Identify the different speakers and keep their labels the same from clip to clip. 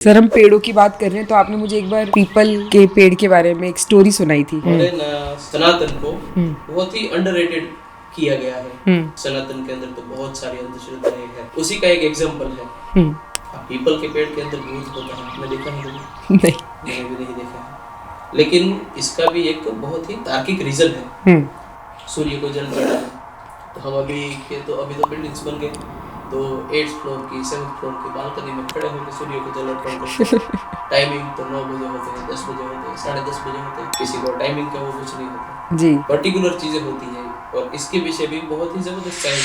Speaker 1: Sir हम पेड़ों की बात कर रहे हैं तो आपने मुझे एक बार पीपल के पेड़ के बारे में एक स्टोरी सुनाई थी।
Speaker 2: हमारे सनातन को बहुत ही अंडररेटेड किया गया है। सनातन के अंदर तो बहुत सारी अंधश्रद्धाएं हैं, उसी का एक एग्जांपल है। पीपल के पेड़ के अंदर भूत होता है, आपने देखा है?
Speaker 1: नहीं,
Speaker 2: मैंने भी नहीं देखा है, लेकिन इसका भी एक बहुत ही तार्किक रीजन है। सूर्य को जल चढ़ाना, तो हम अभी तो बिल्डिंग्स बन गए, तो 8th फ्लोर की 7th फ्लोर की बालकनी में खड़े होकर सूर्य को जल अर्पण करते हैं। टाइमिंग तो 9 बजे होते हैं, 10 बजे होते हैं, 10:30 बजे होते हैं, किसी को टाइमिंग का वो कुछ नहीं होता
Speaker 1: जी।
Speaker 2: पर्टिकुलर चीजें होती है, और इसके पीछे भी बहुत ही जबरदस्त साइंस।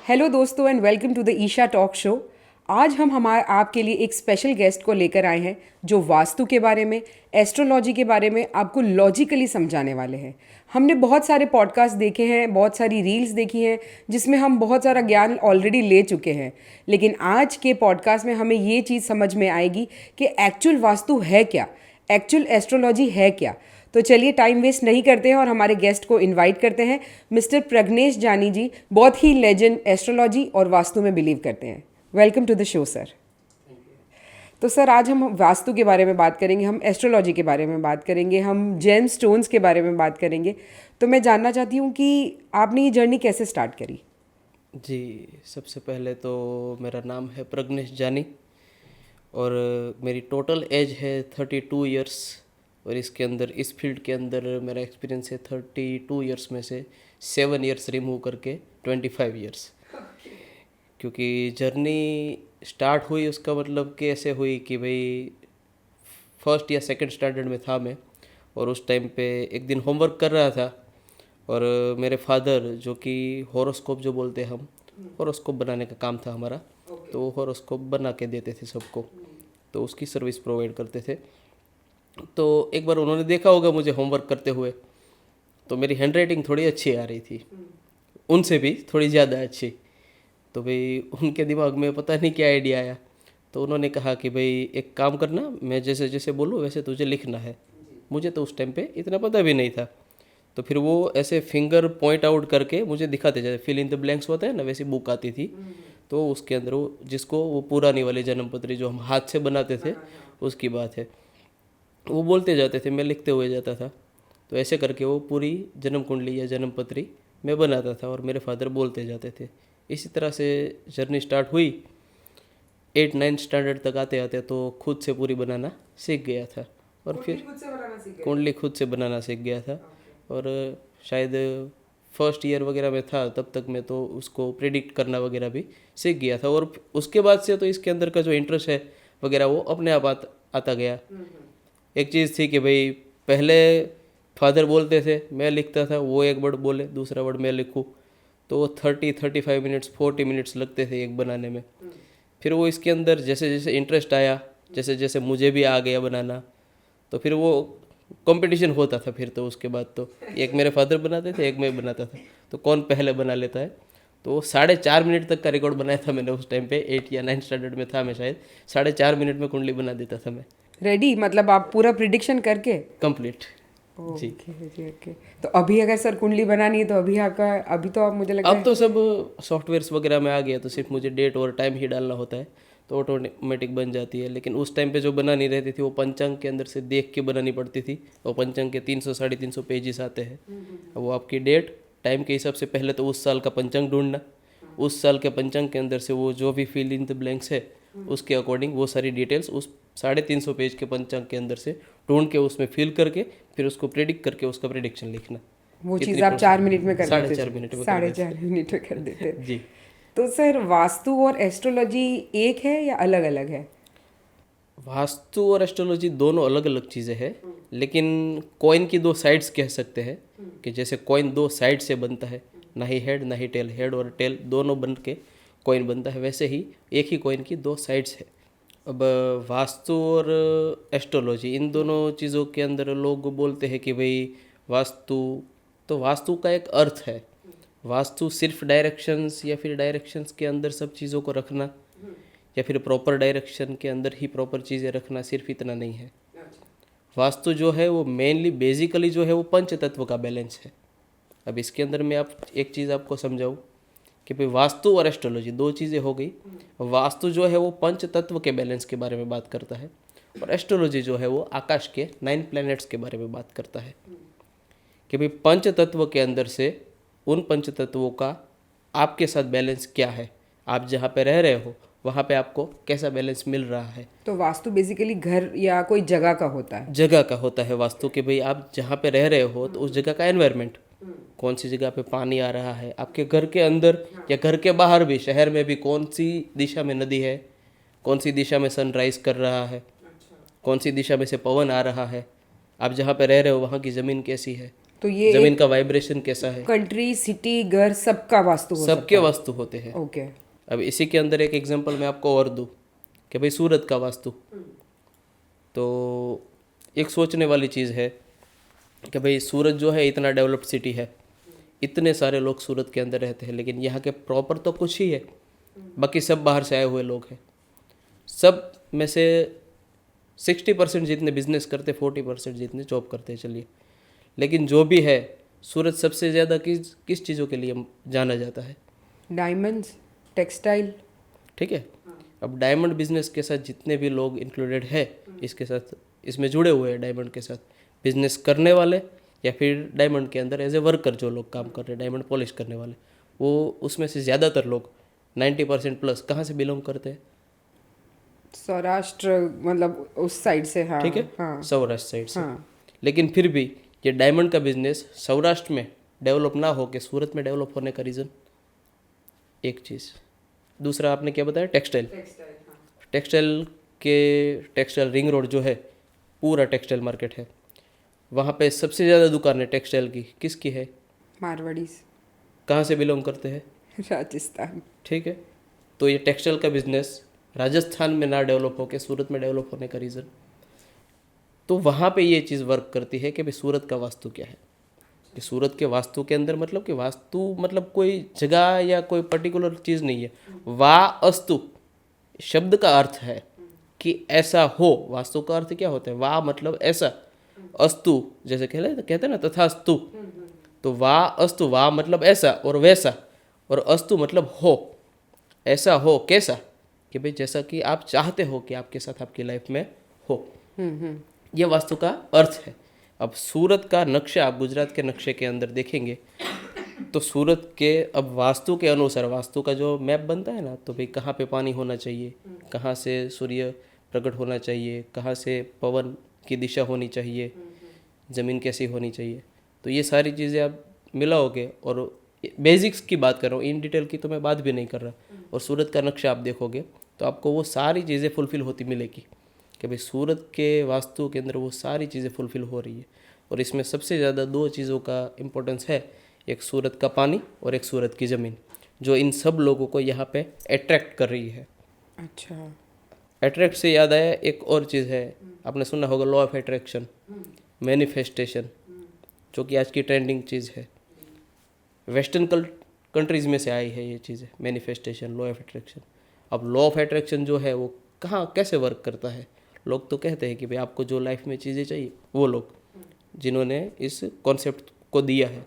Speaker 1: हेलो दोस्तों and welcome to the Isha talk show. आज हम आपके लिए एक स्पेशल गेस्ट को लेकर आए हैं जो वास्तु के बारे में, एस्ट्रोलॉजी के बारे में आपको लॉजिकली समझाने वाले हैं। हमने बहुत सारे पॉडकास्ट देखे हैं, बहुत सारी रील्स देखी हैं जिसमें हम बहुत सारा ज्ञान ऑलरेडी ले चुके हैं, लेकिन आज के पॉडकास्ट में हमें ये चीज़ समझ में आएगी कि एक्चुअल वास्तु है क्या, एक्चुअल एस्ट्रोलॉजी है क्या। तो चलिए टाइम वेस्ट नहीं करते हैं और हमारे गेस्ट को इनवाइट करते हैं। मिस्टर प्रग्नेश जानी जी बहुत ही लेजेंड एस्ट्रोलॉजी और वास्तु में बिलीव करते हैं। Welcome to the show sir. तो सर आज हम वास्तु के बारे में बात करेंगे, हम एस्ट्रोलॉजी के बारे में बात करेंगे, हम जेम स्टोन्स के बारे में बात करेंगे। तो मैं जानना चाहती हूँ कि आपने ये जर्नी कैसे स्टार्ट करी?
Speaker 2: जी, सबसे पहले तो मेरा नाम है प्रग्नेश जानी और मेरी टोटल एज है 32 इयर्स, और इसके अंदर, इस फील्ड के अंदर मेरा एक्सपीरियंस है 32 इयर्स में से 7 इयर्स रिमूव करके 25 इयर्स। क्योंकि जर्नी स्टार्ट हुई उसका मतलब कि ऐसे हुई कि भाई फर्स्ट या सेकंड स्टैंडर्ड में था मैं, और उस टाइम पे एक दिन होमवर्क कर रहा था, और मेरे फादर जो कि हॉरोस्कोप जो बोलते हैं हम, हॉरोस्कोप बनाने का काम था हमारा, तो वो हॉरोस्कोप बना के देते थे सबको, तो उसकी सर्विस प्रोवाइड करते थे। तो एक बार उन्होंने देखा होगा मुझे होमवर्क करते हुए, तो मेरी हैंडराइटिंग थोड़ी अच्छी आ रही थी, उनसे भी थोड़ी ज़्यादा अच्छी। तो भाई उनके दिमाग में पता नहीं क्या आइडिया आया, तो उन्होंने कहा कि भाई एक काम करना, मैं जैसे जैसे बोलूँ वैसे तुझे लिखना है। मुझे तो उस टाइम पे इतना पता भी नहीं था, तो फिर वो ऐसे फिंगर पॉइंट आउट करके मुझे दिखाते, जैसे फिल इन द ब्लैंक्स होता है ना, वैसी बुक आती थी। तो उसके अंदर वो, जिसको वो पुरानी वाली जन्मपत्री जो हम हाथ से बनाते थे उसकी बात है, वो बोलते जाते थे, मैं लिखते हुए जाता था। तो ऐसे करके वो पूरी जन्म कुंडली या जन्म पत्री मैं बनाता था और मेरे फादर बोलते जाते थे। इसी तरह से जर्नी स्टार्ट हुई। 8-9 स्टैंडर्ड तक आते आते तो खुद से पूरी बनाना सीख गया था, और फिर कुंडली खुद से बनाना सीख गया था। और शायद फर्स्ट ईयर वगैरह में था तब तक मैं तो उसको प्रिडिक्ट करना वगैरह भी सीख गया था, और उसके बाद से तो इसके अंदर का जो इंटरेस्ट है वगैरह वो अपने आप आता गया। एक चीज़ थी कि भाई पहले फादर बोलते थे, मैं लिखता था, वो एक वर्ड बोले, दूसरा वर्ड मैं लिखूँ, तो वो 30-35 मिनट्स 40 मिनट्स लगते थे एक बनाने में। फिर वो इसके अंदर जैसे जैसे इंटरेस्ट आया, जैसे जैसे मुझे भी आ गया बनाना, तो फिर वो कंपटीशन होता था। फिर तो उसके बाद तो एक मेरे फादर बनाते थे, एक मैं बनाता था, तो कौन पहले बना लेता है। तो 4.5 मिनट तक का रिकॉर्ड बनाया था मैंने उस टाइम पे। 8 या 9 स्टैंडर्ड में था मैं शायद, 4.5 मिनट में कुंडली बना देता था मैं।
Speaker 1: रेडी, मतलब आप पूरा प्रिडिक्शन करके
Speaker 2: कंप्लीट जी।
Speaker 1: ओके। तो अभी अगर सर कुंडली बनानी है तो अभी तो आप, मुझे लगता
Speaker 2: अब
Speaker 1: है
Speaker 2: तो सब सॉफ्टवेयर्स वगैरह में आ गया, तो सिर्फ मुझे डेट और टाइम ही डालना होता है, तो ऑटोमेटिक बन जाती है। लेकिन उस टाइम पे जो बनानी रहती थी वो पंचांग के अंदर से देख के बनानी पड़ती थी, और पंचांग के 300-350 पेजेस आते हैं। अब वो आपकी डेट टाइम के हिसाब से पहले तो उस साल का पंचांग ढूंढना, उस साल के पंचांग के अंदर से वो जो भी फिल इन द ब्लैंक्स है उसके अकॉर्डिंग वो सारी डिटेल्स उस 350 पेज के पंचांग के अंदर से ढूंढ के उसमें फिल करके फिर उसको प्रेडिक्ट करके उसका प्रेडिक्शन लिखना।
Speaker 1: वो चीज़ आप 4 मिनट में कर देते?
Speaker 2: 4.5 मिनट में
Speaker 1: 4.5 मिनट में कर देते
Speaker 2: जी।
Speaker 1: तो सर वास्तु और एस्ट्रोलॉजी एक है या अलग अलग है?
Speaker 2: वास्तु और एस्ट्रोलॉजी दोनों अलग अलग चीज़ें हैं, लेकिन कॉइन की दो साइड्स कह सकते हैं कि जैसे कॉइन दो साइड से बनता है, ना ही हेड ना ही टेल, हेड और टेल दोनों बन के कॉइन बनता है, वैसे ही एक ही कॉइन की दो साइड्स है। अब वास्तु और एस्ट्रोलॉजी, इन दोनों चीज़ों के अंदर लोग बोलते हैं कि भाई वास्तु, तो वास्तु का एक अर्थ है। वास्तु सिर्फ डायरेक्शंस या फिर डायरेक्शंस के अंदर सब चीज़ों को रखना, या फिर प्रॉपर डायरेक्शन के अंदर ही प्रॉपर चीज़ें रखना, सिर्फ इतना नहीं है। वास्तु जो है वो मेनली बेसिकली जो है वो पंच तत्व का बैलेंस है। अब इसके अंदर मैं आप एक चीज़ आपको समझाऊं कि भाई वास्तु और एस्ट्रोलॉजी दो चीज़ें हो गई। वास्तु जो है वो पंच तत्व के बैलेंस के बारे में बात करता है और एस्ट्रोलॉजी जो है वो आकाश के 9 प्लैनेट्स के बारे में बात करता है कि भाई पंच तत्व के अंदर से उन पंच तत्वों का आपके साथ बैलेंस क्या है, आप जहाँ पे रह रहे हो वहाँ पे आपको कैसा बैलेंस मिल रहा है।
Speaker 1: तो वास्तु बेसिकली घर या कोई जगह का होता है।
Speaker 2: जगह का होता है वास्तु कि भाई आप जहाँ पे रह रहे हो तो उस जगह का एनवायरनमेंट, कौन सी जगह पे पानी आ रहा है, आपके घर के अंदर या घर के बाहर भी, शहर में भी कौन सी दिशा में नदी है, कौन सी दिशा में सनराइज कर रहा है, कौन सी दिशा में से पवन आ रहा है, आप जहाँ पे रह रहे हो वहाँ की ज़मीन कैसी है,
Speaker 1: तो ये
Speaker 2: ज़मीन का वाइब्रेशन कैसा है।
Speaker 1: कंट्री, सिटी, घर सबका वास्तु हो
Speaker 2: सबके वास्तु होते हैं।
Speaker 1: ओके।
Speaker 2: अब इसी के अंदर एक एग्जांपल मैं आपको और दूं कि भाई सूरत का वास्तु, तो एक सोचने वाली चीज़ है कि भाई सूरत जो है इतना डेवलप्ड सिटी है, इतने सारे लोग सूरत के अंदर रहते हैं, लेकिन यहाँ के प्रॉपर तो कुछ ही है, बाकी सब बाहर से आए हुए लोग हैं। सब में से 60% जितने बिजनेस करते, 40% जितने जॉब करते हैं, चलिए। लेकिन जो भी है, सूरत सबसे ज़्यादा किस चीज़ों के लिए जाना जाता है?
Speaker 1: Diamonds, textile.
Speaker 2: ठीक है। अब डायमंड बिजनेस के साथ जितने भी लोग इंक्लूडेड है, इसके साथ इसमें जुड़े हुए हैं, डायमंड के साथ बिजनेस करने वाले या फिर डायमंड के अंदर एज ए वर्कर जो लोग काम कर रहे हैं, डायमंड पॉलिश करने वाले, वो उसमें से ज़्यादातर लोग 90% प्लस कहाँ से बिलोंग करते हैं?
Speaker 1: सौराष्ट्र, मतलब उस साइड से। हाँ,
Speaker 2: ठीक है,
Speaker 1: हाँ,
Speaker 2: सौराष्ट्र साइड से।
Speaker 1: हाँ।
Speaker 2: लेकिन फिर भी ये डायमंड का बिजनेस सौराष्ट्र में डेवलप ना हो के सूरत में डेवलप होने का रीज़न एक चीज़। दूसरा आपने क्या बताया? टेक्सटाइल। टेक्सटाइल रिंग रोड जो है, पूरा टेक्सटाइल मार्केट है, वहाँ पे सबसे ज़्यादा दुकानें टेक्सटाइल की किसकी है?
Speaker 1: मारवाड़ीज।
Speaker 2: कहाँ से बिलोंग करते हैं?
Speaker 1: राजस्थान।
Speaker 2: ठीक है। तो ये टेक्सटाइल का बिजनेस राजस्थान में ना डेवलप होकर सूरत में डेवलप होने का रीज़न, तो वहाँ पे ये चीज़ वर्क करती है कि भाई सूरत का वास्तु क्या है। कि सूरत के वास्तु के अंदर मतलब कि वास्तु मतलब कोई जगह या कोई पर्टिकुलर चीज़ नहीं है। वास्तु शब्द का अर्थ है कि ऐसा हो। वास्तु का अर्थ क्या होता है? वाह मतलब ऐसा, अस्तु जैसे कहते हैं ना, तथास्तु। तो वाह अस्तु, वाह मतलब ऐसा और वैसा, और अस्तु मतलब हो, ऐसा हो कैसा, कि भाई जैसा कि आप चाहते हो कि आपके साथ आपकी लाइफ में हो। ये वास्तु का अर्थ है। अब सूरत का नक्शा आप गुजरात के नक्शे के अंदर देखेंगे तो सूरत के अब वास्तु के अनुसार, वास्तु का जो मैप बनता है ना, तो भाई कहाँ पे पानी होना चाहिए, कहाँ से सूर्य प्रकट होना चाहिए, कहाँ से पवन की दिशा होनी चाहिए, ज़मीन कैसी होनी चाहिए, तो ये सारी चीज़ें आप मिलाओगे। और बेसिक्स की बात कर रहा हूँ, इन डिटेल की तो मैं बात भी नहीं कर रहा। और सूरत का नक्शा आप देखोगे तो आपको वो सारी चीज़ें फुलफ़िल होती मिलेगी कि भाई सूरत के वास्तु के अंदर वो सारी चीज़ें फुलफ़िल हो रही है। और इसमें सबसे ज़्यादा दो चीज़ों का इम्पोर्टेंस है, एक सूरत का पानी और एक सूरत की ज़मीन, जो इन सब लोगों को यहाँ पे अट्रैक्ट कर रही है।
Speaker 1: अच्छा।
Speaker 2: अट्रैक्ट से याद आया, एक और चीज़ है, आपने सुना होगा लॉ ऑफ अट्रैक्शन, मैनिफेस्टेशन, जो कि आज की ट्रेंडिंग चीज़ है। वेस्टर्न कंट्रीज़ में से आई है ये चीज़ें, मैनिफेस्टेशन, लॉ ऑफ अट्रैक्शन। अब लॉ ऑफ अट्रैक्शन जो है वो कहाँ कैसे वर्क करता है? लोग तो कहते हैं कि भाई आपको जो लाइफ में चीज़ें चाहिए, वो लोग जिन्होंने इस कॉन्सेप्ट को दिया है,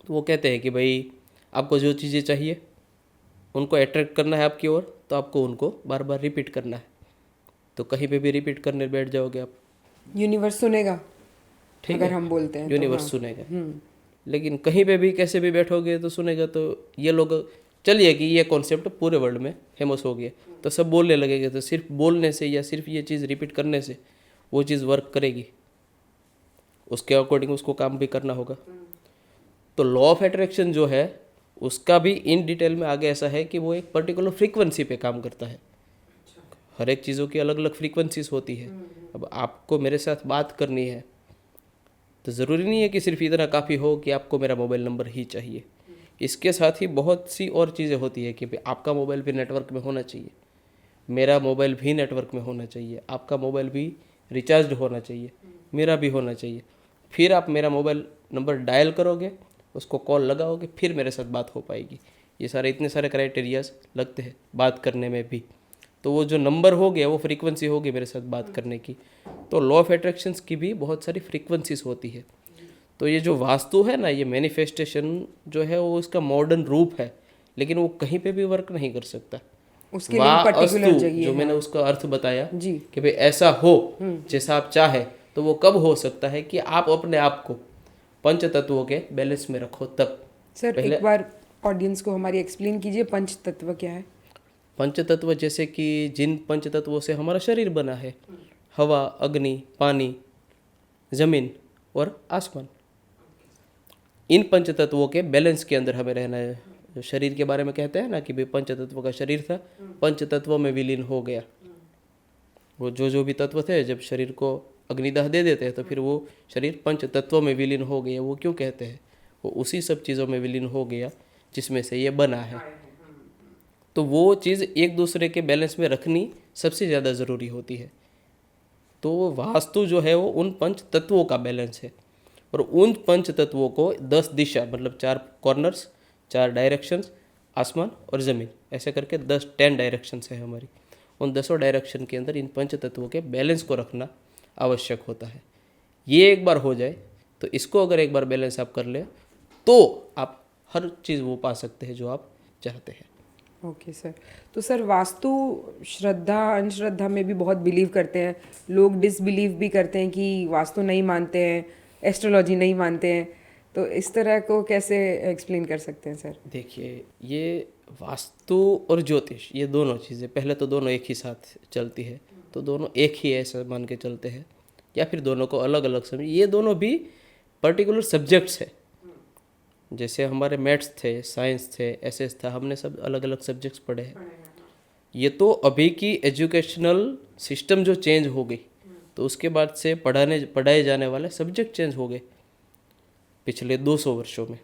Speaker 2: तो वो कहते हैं कि भाई आपको जो चीज़ें चाहिए उनको अट्रैक्ट करना है आपकी ओर, तो आपको उनको बार बार रिपीट करना है। तो कहीं पे भी रिपीट करने बैठ जाओगे आप,
Speaker 1: यूनिवर्स सुनेगा।
Speaker 2: ठीक
Speaker 1: अगर
Speaker 2: है,
Speaker 1: हम बोलते हैं
Speaker 2: यूनिवर्स
Speaker 1: तो
Speaker 2: सुनेगा। लेकिन कहीं पे भी कैसे भी बैठोगे तो सुनेगा। तो ये लोग, चलिए कि ये कॉन्सेप्ट पूरे वर्ल्ड में फेमस हो गया, तो सब बोलने लगेंगे, तो सिर्फ बोलने से या सिर्फ ये चीज़ रिपीट करने से वो चीज़ वर्क करेगी? उसके अकॉर्डिंग उसको काम भी करना होगा। तो लॉ ऑफ अट्रैक्शन जो है उसका भी इन डिटेल में आगे ऐसा है कि वो एक पर्टिकुलर फ्रीक्वेंसी पे काम करता है। हर एक चीज़ों की अलग अलग फ्रीक्वेंसीज होती है। अब आपको मेरे साथ बात करनी है तो ज़रूरी नहीं है कि सिर्फ इतना काफ़ी हो कि आपको मेरा मोबाइल नंबर ही चाहिए। इसके साथ ही बहुत सी और चीज़ें होती है कि भाई आपका मोबाइल भी नेटवर्क में होना चाहिए, मेरा मोबाइल भी नेटवर्क में होना चाहिए, आपका मोबाइल भी रिचार्ज होना चाहिए, मेरा भी होना चाहिए। फिर आप मेरा मोबाइल नंबर डायल करोगे, उसको कॉल लगाओगे, फिर मेरे साथ बात हो पाएगी। ये सारे इतने सारे क्राइटेरियाज लगते हैं बात करने में भी। तो वो जो नंबर हो गया वो फ्रीक्वेंसी होगी मेरे साथ बात करने की। तो लॉ ऑफ अट्रैक्शंस की भी बहुत सारी फ्रीक्वेंसीज होती है। तो ये जो वास्तु है ना, ये मैनिफेस्टेशन जो है वो इसका मॉडर्न रूप है, लेकिन वो कहीं पे भी वर्क नहीं कर सकता।
Speaker 1: उसके लिए पर्टिकुलर
Speaker 2: वास्तु
Speaker 1: जगह
Speaker 2: जो
Speaker 1: है।
Speaker 2: मैंने उसका अर्थ बताया
Speaker 1: जी।
Speaker 2: कि भाई ऐसा हो जैसा आप चाहे, तो वो कब हो सकता है कि आप अपने आप को पंच तत्वों के बैलेंस में रखो तब।
Speaker 1: सर
Speaker 2: पहले
Speaker 1: एक बार ऑडियंस को हमारी एक्सप्लेन कीजिए पंच तत्व क्या है।
Speaker 2: पंच तत्व जैसे कि जिन पंच तत्वों से हमारा शरीर बना है, हवा, अग्नि, पानी, जमीन और आसमान, इन पंच तत्वों के बैलेंस के अंदर हमें रहना है। जो शरीर के बारे में कहते हैं ना कि भाई पंच तत्वों का शरीर था, पंच तत्वों में विलीन हो गया। वो जो भी तत्व थे, जब शरीर को अग्निदाह दे देते हैं तो फिर वो शरीर पंच तत्वों में विलीन हो गया। वो क्यों कहते हैं? वो उसी सब चीज़ों में विलीन हो गया जिसमें से ये बना है। तो वो चीज़ एक दूसरे के बैलेंस में रखनी सबसे ज़्यादा ज़रूरी होती है। तो वास्तु जो है वो उन पंच तत्वों का बैलेंस है, और उन पंच तत्वों को 10 दिशा, मतलब 4 कॉर्नर्स, 4 डायरेक्शंस, आसमान और ज़मीन, ऐसे करके 10 डायरेक्शंस है हमारी। उन 10 डायरेक्शन के अंदर इन पंच तत्वों के बैलेंस को रखना आवश्यक होता है। ये एक बार हो जाए तो इसको अगर एक बार बैलेंस आप कर ले तो आप हर चीज़ वो पा सकते हैं जो आप चाहते हैं।
Speaker 1: Okay sir. तो सर वास्तु श्रद्धा अंधश्रद्धा में भी बहुत बिलीव करते हैं लोग, डिसबिलीव भी करते हैं कि वास्तु नहीं मानते हैं, एस्ट्रोलॉजी नहीं मानते हैं। तो इस तरह को कैसे एक्सप्लेन कर सकते हैं सर?
Speaker 2: देखिए, ये वास्तु और ज्योतिष, ये दोनों चीज़ें पहले तो दोनों एक ही साथ चलती है, तो दोनों एक ही ऐसा मान के चलते हैं, या फिर दोनों को अलग अलग समझ। ये दोनों भी पर्टिकुलर सब्जेक्ट्स है। जैसे हमारे मैथ्स थे, साइंस थे, एसएस था, हमने सब अलग अलग सब्जेक्ट्स पढ़े हैं। ये तो अभी की एजुकेशनल सिस्टम जो चेंज हो गई, तो उसके बाद से पढ़ाए जाने वाले सब्जेक्ट चेंज हो गए पिछले 200 वर्षों में,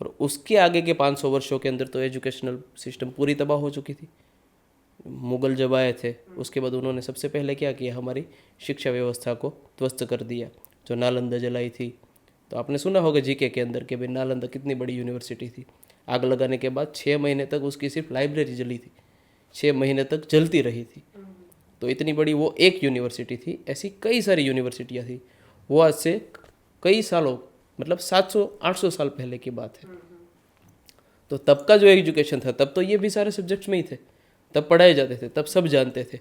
Speaker 2: और उसके आगे के 500 वर्षों के अंदर तो एजुकेशनल सिस्टम पूरी तबाह हो चुकी थी। मुगल जब आए थे उसके बाद उन्होंने सबसे पहले क्या किया, हमारी शिक्षा व्यवस्था को ध्वस्त कर दिया। जो नालंदा जलाई थी, तो आपने सुना होगा जीके के अंदर कि भाई नालंदा कितनी बड़ी यूनिवर्सिटी थी। आग लगाने के बाद 6 महीने तक उसकी सिर्फ लाइब्रेरी जली थी, 6 महीने तक जलती रही थी। तो इतनी बड़ी वो एक यूनिवर्सिटी थी। ऐसी कई सारी यूनिवर्सिटियाँ थी। वो आज से कई सालों, मतलब 700-800 साल पहले की बात है। तो तब का जो एजुकेशन था, तब तो ये भी सारे सब्जेक्ट्स में ही थे, तब पढ़ाए जाते थे, तब सब जानते थे।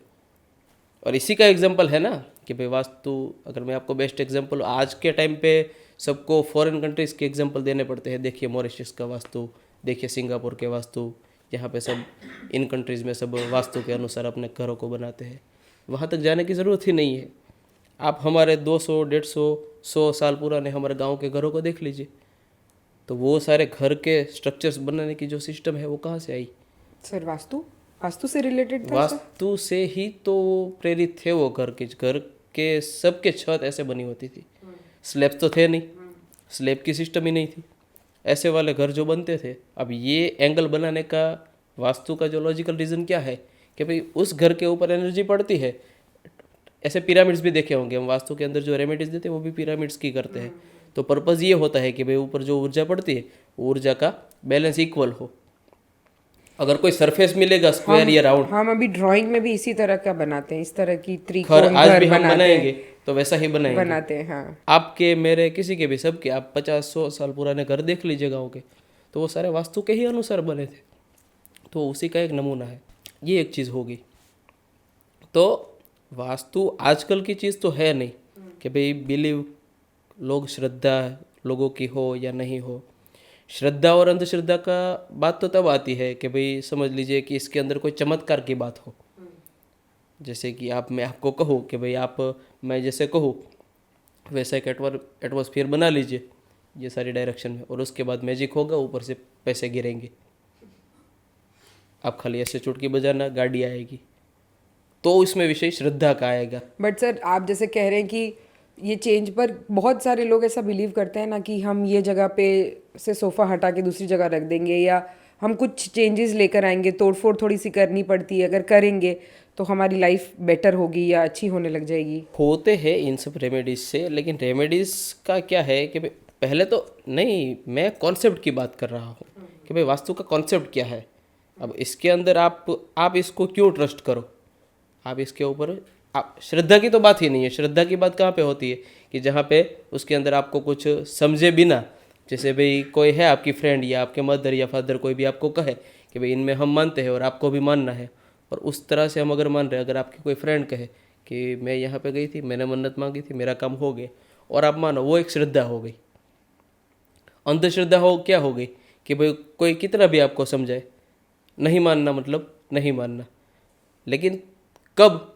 Speaker 2: और इसी का एग्जांपल है ना कि भाई वास्तु, अगर मैं आपको बेस्ट एग्जांपल आज के टाइम पे सबको फॉरेन कंट्रीज़ के एग्जांपल देने पड़ते हैं। देखिए मॉरिशस का वास्तु, देखिए सिंगापुर के वास्तु, यहाँ पे सब इन कंट्रीज़ में सब वास्तु के अनुसार अपने घरों को बनाते हैं। वहाँ तक जाने की ज़रूरत ही नहीं है। आप हमारे 200, 150, 100 साल पुराने हमारे गाँव के घरों को देख लीजिए, तो वो सारे घर के स्ट्रक्चर्स बनाने की जो सिस्टम है वो कहाँ से आई?
Speaker 1: सर वास्तु से रिलेटेड था?
Speaker 2: वास्तु से ही तो प्रेरित थे वो। घर के सबके छत ऐसे बनी होती थी। स्लैब तो थे नहीं, स्लैब की सिस्टम ही नहीं थी। ऐसे वाले घर जो बनते थे, अब ये एंगल बनाने का वास्तु का जो लॉजिकल रीज़न क्या है कि भाई उस घर के ऊपर एनर्जी पड़ती है। ऐसे पिरामिड्स भी देखे होंगे हम, वास्तु के अंदर जो रेमेडीज देते हैं वो भी पिरामिड्स की करते हैं। तो पर्पज़ ये होता है कि भाई ऊपर जो ऊर्जा पड़ती है, ऊर्जा का बैलेंस इक्वल हो। अगर कोई सरफेस मिलेगा स्क्वायर या राउंड,
Speaker 1: हम अभी ड्राइंग में भी इसी तरह का बनाते हैं, इस तरह की
Speaker 2: घर
Speaker 1: त्रिकोण
Speaker 2: आज भी
Speaker 1: घर
Speaker 2: हम बनाएंगे तो वैसा ही
Speaker 1: बनाते हैं। हाँ,
Speaker 2: आपके, मेरे, किसी के भी, सबके आप 50-100 साल पुराने घर देख लीजिए गाँव के, तो वो सारे वास्तु के ही अनुसार बने थे। तो उसी का एक नमूना है। ये एक चीज़ होगी। तो वास्तु आजकल की चीज़ तो है नहीं कि भाई बिलीव लोग, श्रद्धा लोगों की हो या नहीं हो। श्रद्धा और अंधश्रद्धा का बात तो तब आती है कि भाई समझ लीजिए कि इसके अंदर कोई चमत्कार की बात हो। जैसे कि मैं आपको कहूँ कि भाई मैं जैसे कहूँ वैसा एक एटमॉस्फेयर बना लीजिए ये सारी डायरेक्शन में, और उसके बाद मैजिक होगा, ऊपर से पैसे गिरेंगे, आप खाली ऐसे चुटकी बजाना, गाड़ी आएगी। तो इसमें विषय श्रद्धा का आएगा।
Speaker 1: बट सर आप जैसे कह रहे हैं कि ये चेंज पर बहुत सारे लोग ऐसा बिलीव करते हैं ना कि हम ये जगह पे से सोफ़ा हटा के दूसरी जगह रख देंगे, या हम कुछ चेंजेस लेकर आएंगे, तोड़फोड़ थोड़ी सी करनी पड़ती है, अगर करेंगे तो हमारी लाइफ बेटर होगी या अच्छी होने लग जाएगी।
Speaker 2: होते हैं इन सब रेमेडीज से, लेकिन रेमेडीज का क्या है कि पहले तो नहीं, मैं कॉन्सेप्ट की बात कर रहा हूँ कि भाई वास्तु का कॉन्सेप्ट क्या है। अब इसके अंदर आप इसको क्यों ट्रस्ट करो, आप इसके ऊपर आप श्रद्धा की तो बात ही नहीं है। श्रद्धा की बात कहाँ पे होती है कि जहाँ पे उसके अंदर आपको कुछ समझे बिना, जैसे भाई कोई है आपकी फ्रेंड या आपके मदर या फादर कोई भी आपको कहे कि भाई इनमें हम मानते हैं और आपको भी मानना है, और उस तरह से हम अगर मान रहे हैं, अगर आपकी कोई फ्रेंड कहे कि मैं यहाँ पे गई थी, मैंने मन्नत मांगी थी, मेरा काम हो गया, और आप मानो, वो एक श्रद्धा हो गई। अंधश्रद्धा हो क्या हो गई कि भाई कोई कितना भी आपको समझाए, नहीं मानना मतलब नहीं मानना। लेकिन कब?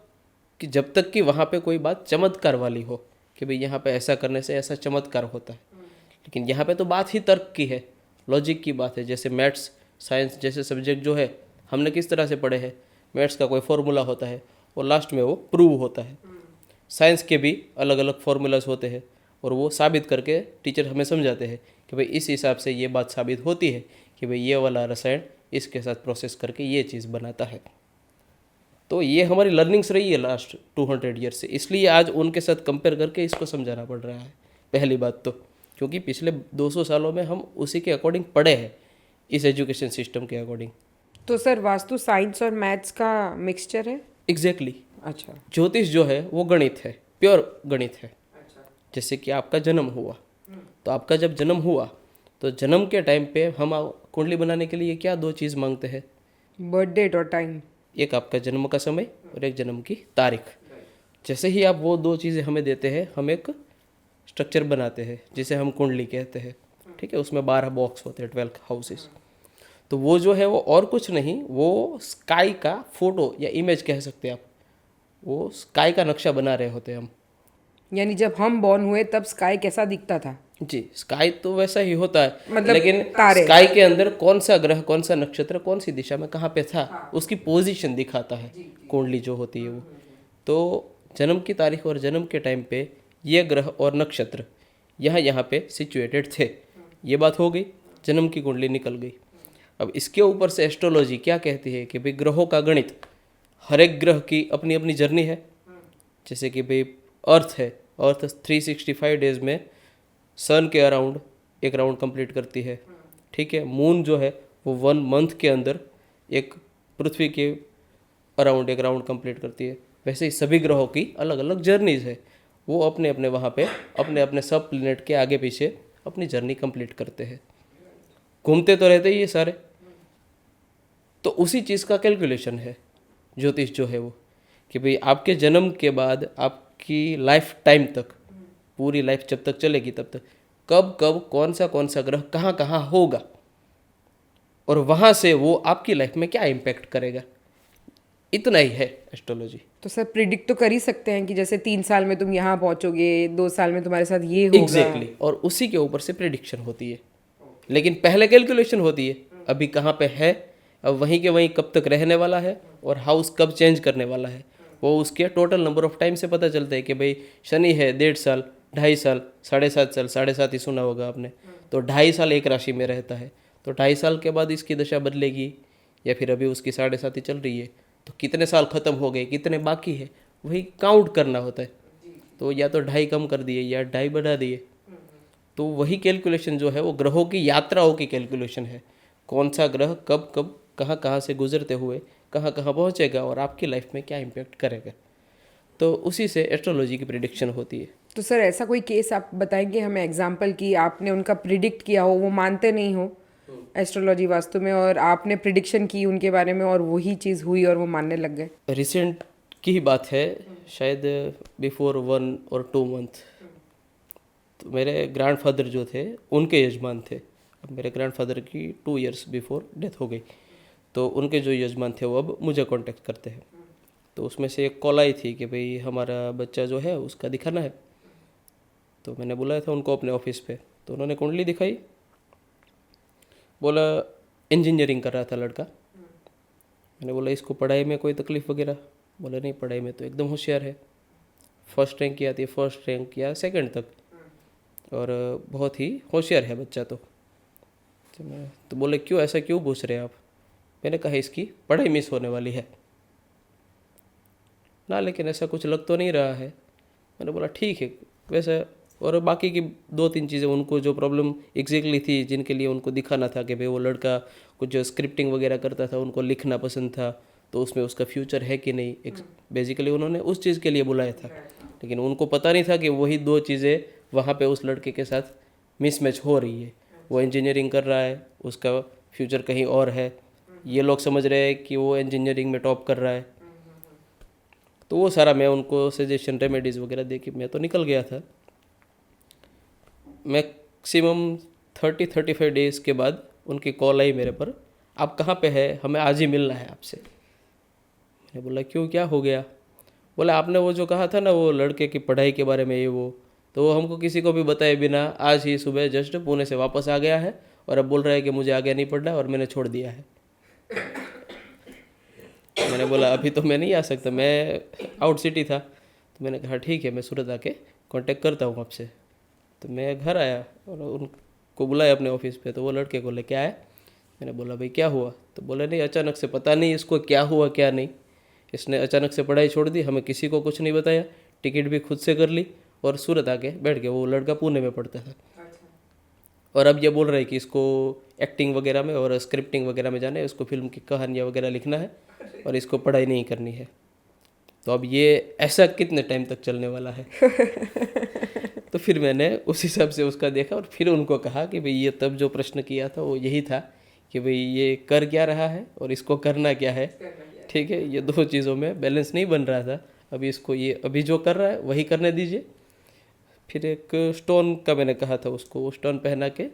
Speaker 2: कि जब तक कि वहाँ पे कोई बात चमत्कार वाली हो कि भाई यहाँ पे ऐसा करने से ऐसा चमत्कार होता है। लेकिन यहाँ पे तो बात ही तर्क की है, लॉजिक की बात है। जैसे मैथ्स साइंस जैसे सब्जेक्ट जो है, हमने किस तरह से पढ़े हैं, मैथ्स का कोई फॉर्मूला होता है और लास्ट में वो प्रूव होता है। साइंस के भी अलग अलग फार्मूलाज होते हैं और वो साबित करके टीचर हमें समझाते हैं कि भाई इस हिसाब से ये बात साबित होती है कि भाई ये वाला रसायन इसके साथ प्रोसेस करके ये चीज़ बनाता है। तो ये हमारी लर्निंग्स रही है लास्ट 200 ईयर से, इसलिए आज उनके साथ कंपेयर करके इसको समझाना पड़ रहा है। पहली बात तो क्योंकि पिछले 200 सालों में हम उसी के अकॉर्डिंग पढ़े हैं, इस एजुकेशन सिस्टम के अकॉर्डिंग।
Speaker 1: तो सर वास्तु साइंस और मैथ्स का मिक्सचर है?
Speaker 2: एग्जैक्टली।
Speaker 1: अच्छा।
Speaker 2: ज्योतिष जो है वो गणित है, प्योर गणित है। जैसे कि आपका जन्म हुआ, तो आपका जब जन्म हुआ तो जन्म के टाइम पे हम कुंडली बनाने के लिए क्या दो चीज़ मांगते हैं?
Speaker 1: बर्थ डेट और टाइम।
Speaker 2: एक आपका जन्म का समय और एक जन्म की तारीख। जैसे ही आप वो दो चीज़ें हमें देते हैं, हम एक स्ट्रक्चर बनाते हैं जिसे हम कुंडली कहते हैं। ठीक है, उसमें 12 बॉक्स होते हैं, 12 हाउसेस। तो वो जो है वो और कुछ नहीं, वो स्काई का फोटो या इमेज कह सकते हैं आप। वो स्काई का नक्शा बना रहे होते हैं हम।
Speaker 1: यानी जब हम बॉर्न हुए तब स्काई कैसा दिखता था?
Speaker 2: जी, स्काई तो वैसा ही होता है,
Speaker 1: मतलब
Speaker 2: लेकिन
Speaker 1: तारे।
Speaker 2: स्काई के अंदर कौन सा ग्रह, कौन सा नक्षत्र, कौन सी दिशा में कहाँ पे था, उसकी पोजीशन दिखाता है कुंडली जो होती है वो। तो जन्म की तारीख और जन्म के टाइम पे ये ग्रह और नक्षत्र यहाँ पे सिचुएटेड थे। ये बात हो गई, जन्म की कुंडली निकल गई। अब इसके ऊपर से एस्ट्रोलॉजी क्या कहती है कि भाई ग्रहों का गणित, हर एक ग्रह की अपनी अपनी जर्नी है। जैसे कि भाई अर्थ है, अर्थ 365 डेज में सन के अराउंड एक राउंड कंप्लीट करती है। ठीक है, मून जो है वो 1 मंथ के अंदर एक पृथ्वी के अराउंड एक राउंड कंप्लीट करती है। वैसे ही सभी ग्रहों की अलग अलग जर्नीज है, वो अपने अपने वहाँ पे अपने अपने सब प्लेनेट के आगे पीछे अपनी जर्नी कंप्लीट करते हैं, घूमते तो रहते ही ये सारे। तो उसी चीज़ का कैलकुलेशन है ज्योतिष जो है वो, कि भाई आपके जन्म के बाद आपकी लाइफ टाइम तक, पूरी लाइफ जब तक चलेगी तब तक कब कब कौन सा ग्रह कहाँ कहाँ होगा, और वहाँ से वो आपकी लाइफ में क्या इम्पैक्ट करेगा। इतना ही है एस्ट्रोलॉजी।
Speaker 1: तो सर प्रिडिक्ट तो कर ही सकते हैं कि जैसे 3 साल में तुम यहाँ पहुँचोगे, 2 साल में तुम्हारे साथ ये होगा।
Speaker 2: एग्जैक्टली, और उसी के ऊपर से प्रिडिक्शन होती है। लेकिन पहले कैलकुलेशन होती है अभी कहाँ पे है, अब वहीं के वहीं कब तक रहने वाला है और हाउस कब चेंज करने वाला है, वो उसके टोटल नंबर ऑफ टाइम से पता चलता है। कि भाई शनि है 1.5 साल, 2.5 साल, 7.5 साल, 7.5 ही सुना होगा आपने, तो 2.5 साल एक राशि में रहता है। तो 2.5 साल के बाद इसकी दशा बदलेगी, या फिर अभी उसकी 7.5 ही चल रही है, तो कितने साल खत्म हो गए, कितने बाकी है, वही काउंट करना होता है। तो या तो 2.5 कम कर दिए या 2.5 बढ़ा दिए। तो वही कैलकुलेशन जो है वो ग्रहों की यात्राओं की कैलकुलेशन है, कौन सा ग्रह कब कब कहाँ कहाँ से गुजरते हुए कहाँ कहाँ पहुँचेगा और आपकी लाइफ में क्या इम्पैक्ट करेगा। तो उसी से एस्ट्रोलॉजी की प्रिडिक्शन होती है।
Speaker 1: तो सर ऐसा कोई केस आप बताएंगे हमें एग्जाम्पल की, आपने उनका प्रिडिक्ट किया हो, वो मानते नहीं हो एस्ट्रोलॉजी वास्तु में, और आपने प्रिडिक्शन की उनके बारे में और वही चीज़ हुई और वो मानने लग गए?
Speaker 2: रिसेंट की ही बात है, शायद बिफोर 1 और 2 मंथ। तो मेरे ग्रैंडफादर जो थे उनके यजमान थे। अब मेरे ग्रैंडफादर की 2 इयर्स बिफोर डेथ हो गई, तो उनके जो यजमान थे वो अब मुझे कांटेक्ट करते हैं। तो उसमें से एक कॉल आई थी कि भाई हमारा बच्चा जो है उसका दिखाना है। तो मैंने बुलाया था उनको अपने ऑफिस पे, तो उन्होंने कुंडली दिखाई, बोला इंजीनियरिंग कर रहा था लड़का। मैंने बोला इसको पढ़ाई में कोई तकलीफ़ वगैरह? बोला नहीं, पढ़ाई में तो एकदम होशियार है, फर्स्ट रैंक किया थी, फर्स्ट रैंक या सेकंड तक, और बहुत ही होशियार है बच्चा। तो बोले क्यों, ऐसा क्यों पूछ रहे हैं आप? मैंने कहा इसकी पढ़ाई मिस होने वाली है ना, लेकिन ऐसा कुछ लग तो नहीं रहा है। मैंने बोला ठीक है वैसे, और बाकी की 2-3 चीज़ें उनको जो प्रॉब्लम एग्जैक्टली थी जिनके लिए उनको दिखाना था कि भाई वो लड़का कुछ जो स्क्रिप्टिंग वगैरह करता था, उनको लिखना पसंद था, तो उसमें उसका फ्यूचर है कि नहीं। एक बेसिकली उन्होंने उस चीज़ के लिए बुलाया था, लेकिन उनको पता नहीं था कि वही दो चीज़ें वहाँ पे उस लड़के के साथ मिसमैच हो रही है। वो इंजीनियरिंग कर रहा है, उसका फ्यूचर कहीं और है। ये लोग समझ रहे हैं कि वो इंजीनियरिंग में टॉप कर रहा है। तो वो सारा मैं उनको सजेशन रेमेडीज़ वगैरह दे के मैं तो निकल गया था। मैक्सिमम 30-35 डेज़ के बाद उनकी कॉल आई मेरे पर, आप कहाँ पे है, हमें आज ही मिलना है आपसे। मैंने बोला क्यों, क्या हो गया? बोला आपने वो जो कहा था ना वो लड़के की पढ़ाई के बारे में ये वो, तो वो हमको किसी को भी बताए बिना आज ही सुबह जस्ट पुणे से वापस आ गया है और अब बोल रहा है कि मुझे आगे नहीं पढ़ना और मैंने छोड़ दिया है। मैंने बोला अभी तो मैं नहीं आ सकता, मैं आउट सिटी था। तो मैंने कहा ठीक है, मैं सूरत आके कांटेक्ट करता हूँ आपसे। तो मैं घर आया और उनको बुलाया अपने ऑफिस पे, तो वो लड़के को लेके आया। मैंने बोला भाई क्या हुआ? तो बोले नहीं, अचानक से पता नहीं इसको क्या हुआ क्या नहीं, इसने अचानक से पढ़ाई छोड़ दी, हमें किसी को कुछ नहीं बताया, टिकट भी खुद से कर ली और सूरत आके बैठ गया। वो लड़का पुणे में पढ़ता था और अब ये बोल रहा है कि इसको एक्टिंग वगैरह में और स्क्रिप्टिंग वगैरह में जाना है, इसको फिल्म की कहानियाँ वगैरह लिखना है और इसको पढ़ाई नहीं करनी है। तो अब ये ऐसा कितने टाइम तक चलने वाला है? तो फिर मैंने उस हिसाब से उसका देखा और फिर उनको कहा कि भाई ये तब जो प्रश्न किया था वो यही था कि भाई ये कर क्या रहा है और इसको करना क्या है। ठीक है, ये दो चीज़ों में बैलेंस नहीं बन रहा था। अभी इसको ये अभी जो कर रहा है वही करने दीजिए। फिर एक स्टोन का मैंने कहा था उसको, वो स्टोन पहना के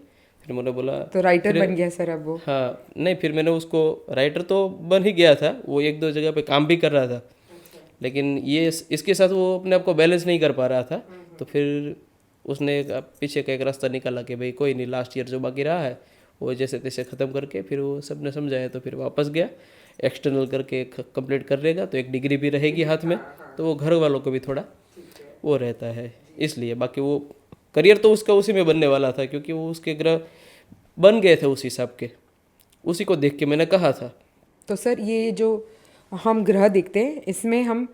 Speaker 2: फिर मैंने बोला
Speaker 1: तो राइटर बन गया सर अब वो?
Speaker 2: हाँ नहीं, फिर मैंने उसको, राइटर तो बन ही गया था, वो एक दो जगह पे काम भी कर रहा था, लेकिन ये इसके साथ वो अपने आप को बैलेंस नहीं कर पा रहा था। तो फिर उसने पीछे का एक रास्ता निकाला कि भाई कोई नहीं, लास्ट ईयर जो बाकी रहा है वो जैसे तैसे ख़त्म करके, फिर वो सब ने समझाया तो फिर वापस गया, एक्सटर्नल करके कंप्लीट कर लेगा तो एक डिग्री भी रहेगी हाथ में, तो वो घर वालों को भी थोड़ा वो रहता है इसलिए। बाकी वो करियर तो उसका उसी में बनने वाला था क्योंकि वो उसके ग्रह बन गए थे उस हिसाब के, उसी को देख के मैंने कहा था।
Speaker 1: तो सर ये जो हम ग्रह देखते हैं इसमें हम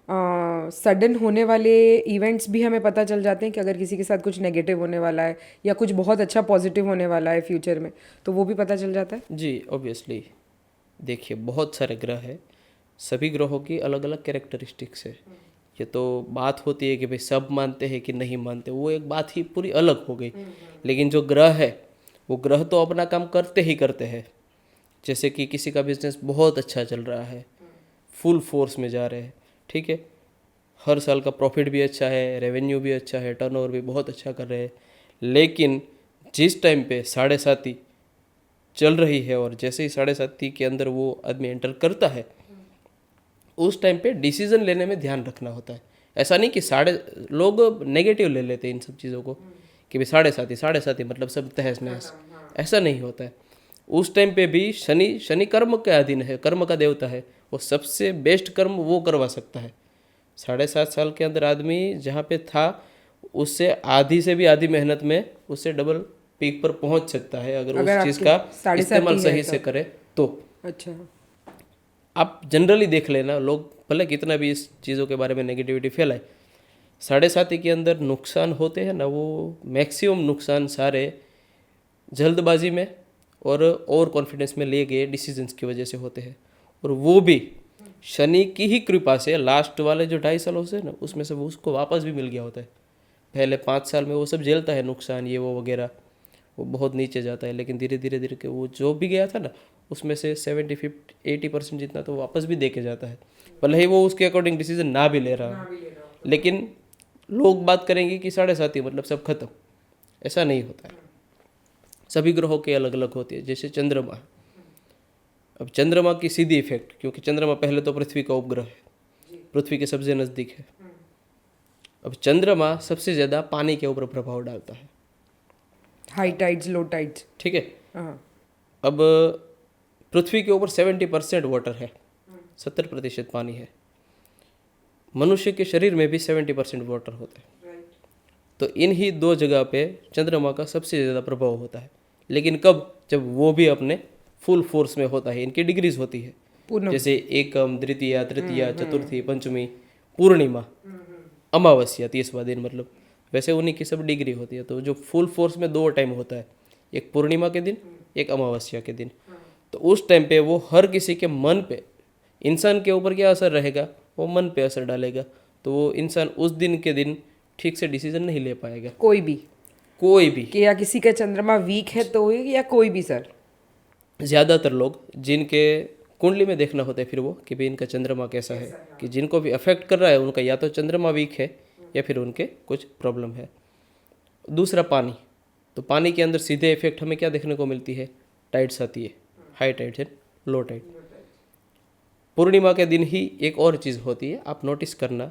Speaker 1: सडन होने वाले इवेंट्स भी हमें पता चल जाते हैं कि अगर किसी के साथ कुछ नेगेटिव होने वाला है या कुछ बहुत अच्छा पॉजिटिव होने वाला है फ्यूचर में, तो वो भी पता चल जाता है?
Speaker 2: जी ऑब्वियसली, देखिए बहुत सारे ग्रह हैं, सभी ग्रहों की अलग अलग कैरेक्टरिस्टिक्स है। ये तो बात होती है कि भाई सब मानते हैं कि नहीं मानते, वो एक बात ही पूरी अलग हो गई। लेकिन जो ग्रह है वो ग्रह तो अपना काम करते ही करते हैं। जैसे कि किसी का बिजनेस बहुत अच्छा चल रहा है, फुल फोर्स में जा रहे हैं, ठीक है, हर साल का प्रॉफिट भी अच्छा है, रेवेन्यू भी अच्छा है, टर्नओवर भी बहुत अच्छा कर रहे हैं, लेकिन जिस टाइम पे 7.5 चल रही है और जैसे ही 7.5 के अंदर वो आदमी एंटर करता है उस टाइम पे डिसीजन लेने में ध्यान रखना होता है। ऐसा नहीं कि लोग नेगेटिव ले लेते हैं इन सब चीज़ों को कि भाई 7.5 मतलब सब तहस नहस, ऐसा नहीं होता है। उस टाइम पे भी शनि कर्म के अधीन है, कर्म का देवता है, वो सबसे बेस्ट कर्म वो करवा सकता है। 7.5 साल के अंदर आदमी जहाँ पे था उससे आधी से भी आधी मेहनत में उससे डबल पीक पर पहुंच सकता है अगर उस चीज़ का इस्तेमाल सही से करे तो।
Speaker 1: अच्छा,
Speaker 2: आप जनरली देख लेना, लोग भले कितना भी इस चीज़ों के बारे में नेगेटिविटी फैलाए, 7.5 के अंदर नुकसान होते हैं ना, वो मैक्सिमम नुकसान सारे जल्दबाजी में और ओवर कॉन्फिडेंस में लिए गए डिसीजंस की वजह से होते हैं। और वो भी शनि की ही कृपा से लास्ट वाले जो 2.5 साल होते हैं ना उसमें से वो उसको वापस भी मिल गया होता है। पहले 5 साल में वो सब झेलता है नुकसान ये वो वगैरह, वो बहुत नीचे जाता है, लेकिन धीरे धीरे धीरे के वो जो भी गया था ना उसमें से 70-80% जितना तो वापस भी दे के जाता है, भले ही वो उसके अकॉर्डिंग डिसीजन ना भी ले रहा हो। लेकिन लोग बात करेंगे कि 7.5 मतलब सब खत्म, ऐसा नहीं होता है। सभी ग्रहों के अलग अलग होती है। जैसे चंद्रमा, अब चंद्रमा की सीधी इफेक्ट, क्योंकि चंद्रमा पहले तो पृथ्वी का उपग्रह है, पृथ्वी के सबसे नज़दीक है। अब चंद्रमा सबसे ज़्यादा पानी के ऊपर प्रभाव डालता है,
Speaker 1: हाई टाइड्स लो टाइड्स,
Speaker 2: ठीक है।
Speaker 1: हाँ,
Speaker 2: अब पृथ्वी के ऊपर 70% वाटर है, 70% पानी है। मनुष्य के शरीर में भी 70% वाटर होता है। तो इन ही दो जगह पे चंद्रमा का सबसे ज़्यादा प्रभाव होता है। लेकिन कब? जब वो भी अपने फुल फोर्स में होता है। इनकी डिग्रीज होती है, जैसे एकम, द्वितीया, तृतीया, चतुर्थी, पंचमी, पूर्णिमा, अमावस्या, 30वां दिन, मतलब वैसे उन्हीं की सब डिग्री होती है। तो जो फुल फोर्स में 2 टाइम होता है, एक पूर्णिमा के दिन, एक अमावस्या के दिन। तो उस टाइम पे वो हर किसी के मन पे इंसान के ऊपर क्या असर रहेगा, वो मन पे असर डालेगा। तो वो इंसान उस दिन के दिन ठीक से डिसीजन नहीं ले पाएगा,
Speaker 1: कोई भी
Speaker 2: कोई भी।
Speaker 1: कि या किसी का चंद्रमा वीक है तो या कोई भी सर?
Speaker 2: ज़्यादातर लोग जिनके कुंडली में देखना होता है फिर वो कि भाई इनका चंद्रमा कैसा है, कि जिनको भी अफेक्ट कर रहा है उनका या तो चंद्रमा वीक है या फिर उनके कुछ प्रॉब्लम है। दूसरा पानी, तो पानी के अंदर सीधे इफेक्ट हमें क्या देखने को मिलती है, टाइड्स आती है, high tides and low tide. पूर्णिमा के दिन ही एक और चीज़ होती है, आप नोटिस करना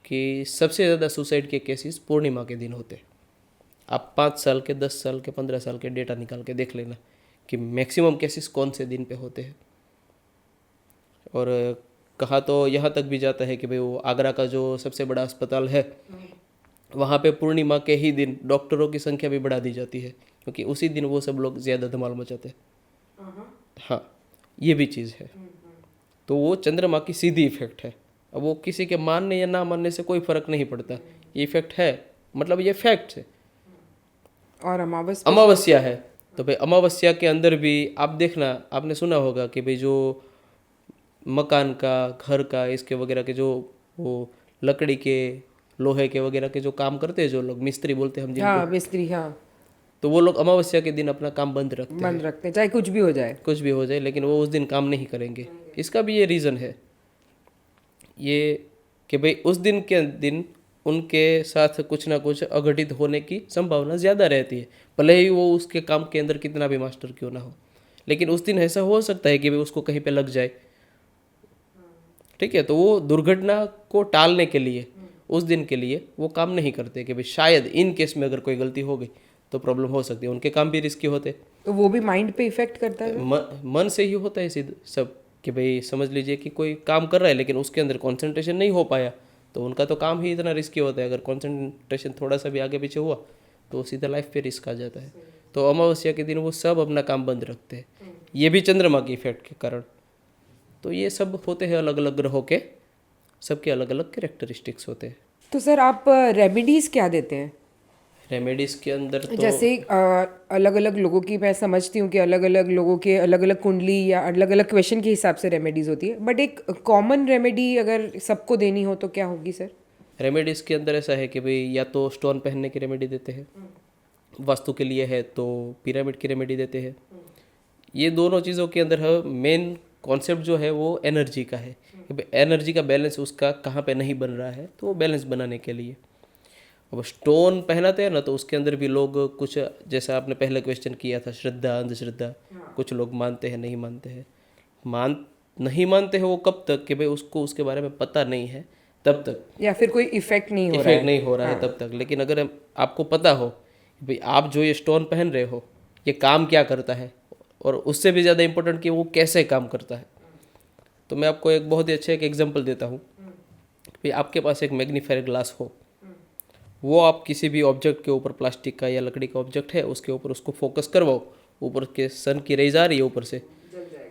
Speaker 2: कि सबसे ज़्यादा सुसाइड के केसेस पूर्णिमा के दिन होते हैं। आप 5 साल के, 10 साल के, 15 साल के डेटा निकाल के देख लेना कि मैक्सिमम केसेस कौन से दिन पे होते हैं। और कहा तो यहाँ तक भी जाता है कि भाई वो आगरा का जो सबसे बड़ा अस्पताल है वहाँ पे पूर्णिमा के ही दिन डॉक्टरों की संख्या भी बढ़ा दी जाती है, क्योंकि उसी दिन वो सब लोग ज़्यादा धमाल मचाते हैं। हाँ, ये भी चीज़ है। तो वो चंद्रमा की सीधी इफेक्ट है। अब वो किसी के मानने या ना मानने से कोई फर्क नहीं पड़ता, ये इफेक्ट है, मतलब ये फैक्ट है।
Speaker 1: और अमावस्या
Speaker 2: अमावस्या है तो भाई अमावस्या के अंदर भी आप देखना, आपने सुना होगा कि भाई जो मकान का, घर का, इसके वगैरह के जो वो लकड़ी के, लोहे के वगैरह के जो काम करते हैं, जो लोग मिस्त्री बोलते हैं हम जिनको,
Speaker 1: हाँ मिस्त्री, हाँ
Speaker 2: तो वो लोग अमावस्या के दिन अपना काम बंद रखते हैं।
Speaker 1: बंद रखते हैं चाहे कुछ भी हो जाए।
Speaker 2: कुछ भी हो जाए, लेकिन वो उस दिन काम नहीं करेंगे। इसका भी ये रीज़न है ये कि भाई उस दिन के दिन उनके साथ कुछ ना कुछ अघटित होने की संभावना ज़्यादा रहती है, भले ही वो उसके काम के अंदर कितना भी मास्टर क्यों ना हो। लेकिन उस दिन ऐसा हो सकता है कि भाई उसको कहीं पे लग जाए, ठीक है। तो वो दुर्घटना को टालने के लिए उस दिन के लिए वो काम नहीं करते कि भाई शायद इन केस में अगर कोई गलती हो गई तो प्रॉब्लम हो सकती है। उनके काम भी रिस्की होते,
Speaker 1: तो वो भी माइंड पे इफेक्ट करता है।
Speaker 2: मन से ही होता है सीधे सब, कि भाई समझ लीजिए कि कोई काम कर रहा है लेकिन उसके अंदर कंसंट्रेशन नहीं हो पाया, तो उनका तो काम ही इतना रिस्की होता है। अगर कंसंट्रेशन थोड़ा सा भी आगे पीछे हुआ तो सीधा लाइफ पे रिस्क आ जाता है। तो अमावस्या के दिन वो सब अपना काम बंद रखते हैं, ये भी चंद्रमा की इफेक्ट के कारण। तो ये सब होते हैं अलग अलग ग्रहों के, सबके अलग अलग कैरेक्टरिस्टिक्स होते हैं।
Speaker 1: तो सर आप रेमेडीज क्या देते हैं?
Speaker 2: रेमेडीज़ के अंदर तो
Speaker 1: जैसे अलग अलग लोगों की, मैं समझती हूँ कि अलग अलग लोगों के अलग अलग कुंडली या अलग अलग क्वेश्चन के हिसाब से रेमेडीज होती है, बट एक कॉमन रेमेडी अगर सबको देनी हो तो क्या होगी सर?
Speaker 2: रेमेडीज़ के अंदर ऐसा है कि भाई या तो स्टोन पहनने की रेमेडी देते हैं, वास्तु के लिए है तो पिरामिड की रेमेडी देते हैं। ये दोनों चीज़ों के अंदर है मेन कॉन्सेप्ट जो है वो एनर्जी का है, कि भाई एनर्जी का बैलेंस उसका कहाँ पे नहीं बन रहा है, तो वो बैलेंस बनाने के लिए। अब स्टोन पहनाते हैं ना, तो उसके अंदर भी लोग कुछ, जैसा आपने पहले क्वेश्चन किया था, श्रद्धा अंधश्रद्धा, कुछ लोग मानते हैं, नहीं मानते हैं। नहीं मानते हैं वो कब तक कि भाई उसको उसके बारे में पता नहीं है तब तक,
Speaker 1: या फिर कोई इफेक्ट नहीं हो रहा
Speaker 2: इफेक्ट
Speaker 1: है।
Speaker 2: नहीं हो रहा है तब तक। लेकिन अगर आपको पता हो कि भाई आप जो ये स्टोन पहन रहे हो ये काम क्या करता है, और उससे भी ज़्यादा इम्पोर्टेंट कि वो कैसे काम करता है, तो मैं आपको एक बहुत ही अच्छा एक एग्जांपल देता हूँ। भाई आपके पास एक मैग्नीफायर ग्लास हो, वो आप किसी भी ऑब्जेक्ट के ऊपर, प्लास्टिक का या लकड़ी का ऑब्जेक्ट है उसके ऊपर उसको फोकस करवाओ, ऊपर के सन की रेज आ रही है ऊपर से,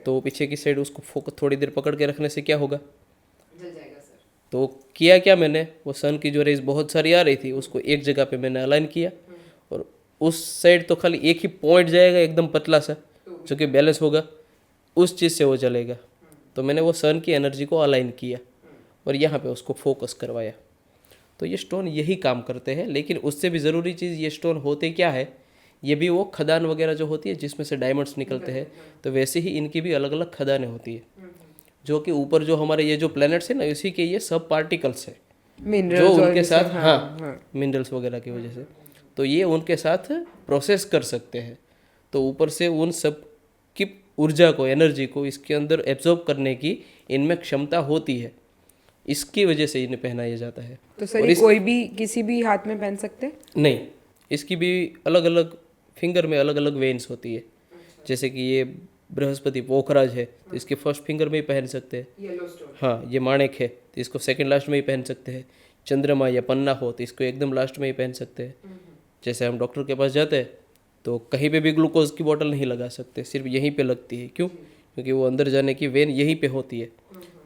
Speaker 2: तो पीछे की साइड उसको फोकस थोड़ी देर पकड़ के रखने से क्या होगा,
Speaker 1: जल जाएगा सर।
Speaker 2: तो किया क्या मैंने, वो सन की जो रेज बहुत सारी आ रही थी उसको एक जगह पे मैंने अलाइन किया, और उस साइड तो खाली एक ही पॉइंट जाएगा एकदम पतला सा जो कि बैलेंस होगा, उस चीज़ से वो चलेगा। तो मैंने वो सन की एनर्जी को अलाइन किया और यहाँ पे उसको फोकस करवाया। तो ये स्टोन यही काम करते हैं। लेकिन उससे भी ज़रूरी चीज़, ये स्टोन होते क्या है, ये भी वो खदान वगैरह जो होती है जिसमें से डायमंड्स निकलते हैं, तो वैसे ही इनकी भी अलग अलग खदानें होती है, जो कि ऊपर जो हमारे ये जो प्लैनेट्स है ना, इसी के ये सब पार्टिकल्स है जो
Speaker 1: मिनरल्स
Speaker 2: उनके साथ, हाँ मिनरल्स वगैरह की वजह से, तो ये उनके साथ प्रोसेस कर सकते हैं। तो ऊपर से उन सब की ऊर्जा को, एनर्जी को इसके अंदर एब्जॉर्ब करने की इनमें क्षमता होती है, इसकी वजह से इन्हें पहनाया जाता है।
Speaker 1: तो सर ये कोई भी किसी भी हाथ में पहन सकते हैं?
Speaker 2: नहीं, इसकी भी अलग अलग फिंगर में अलग अलग वेन्स होती है। जैसे कि ये बृहस्पति पोखराज है तो इसके फर्स्ट फिंगर में ही पहन सकते हैं।
Speaker 1: Yellow stone.
Speaker 2: हाँ, ये माणिक है तो इसको सेकंड लास्ट में ही पहन सकते हैं। चंद्रमा या पन्ना हो तो इसको एकदम लास्ट में ही पहन सकते हैं। जैसे हम डॉक्टर के पास जाते हैं तो कहीं पे भी ग्लूकोज की बोतल नहीं लगा सकते, सिर्फ यहीं पे लगती है। क्यों? क्योंकि वो अंदर जाने की वेन यहीं पे होती है।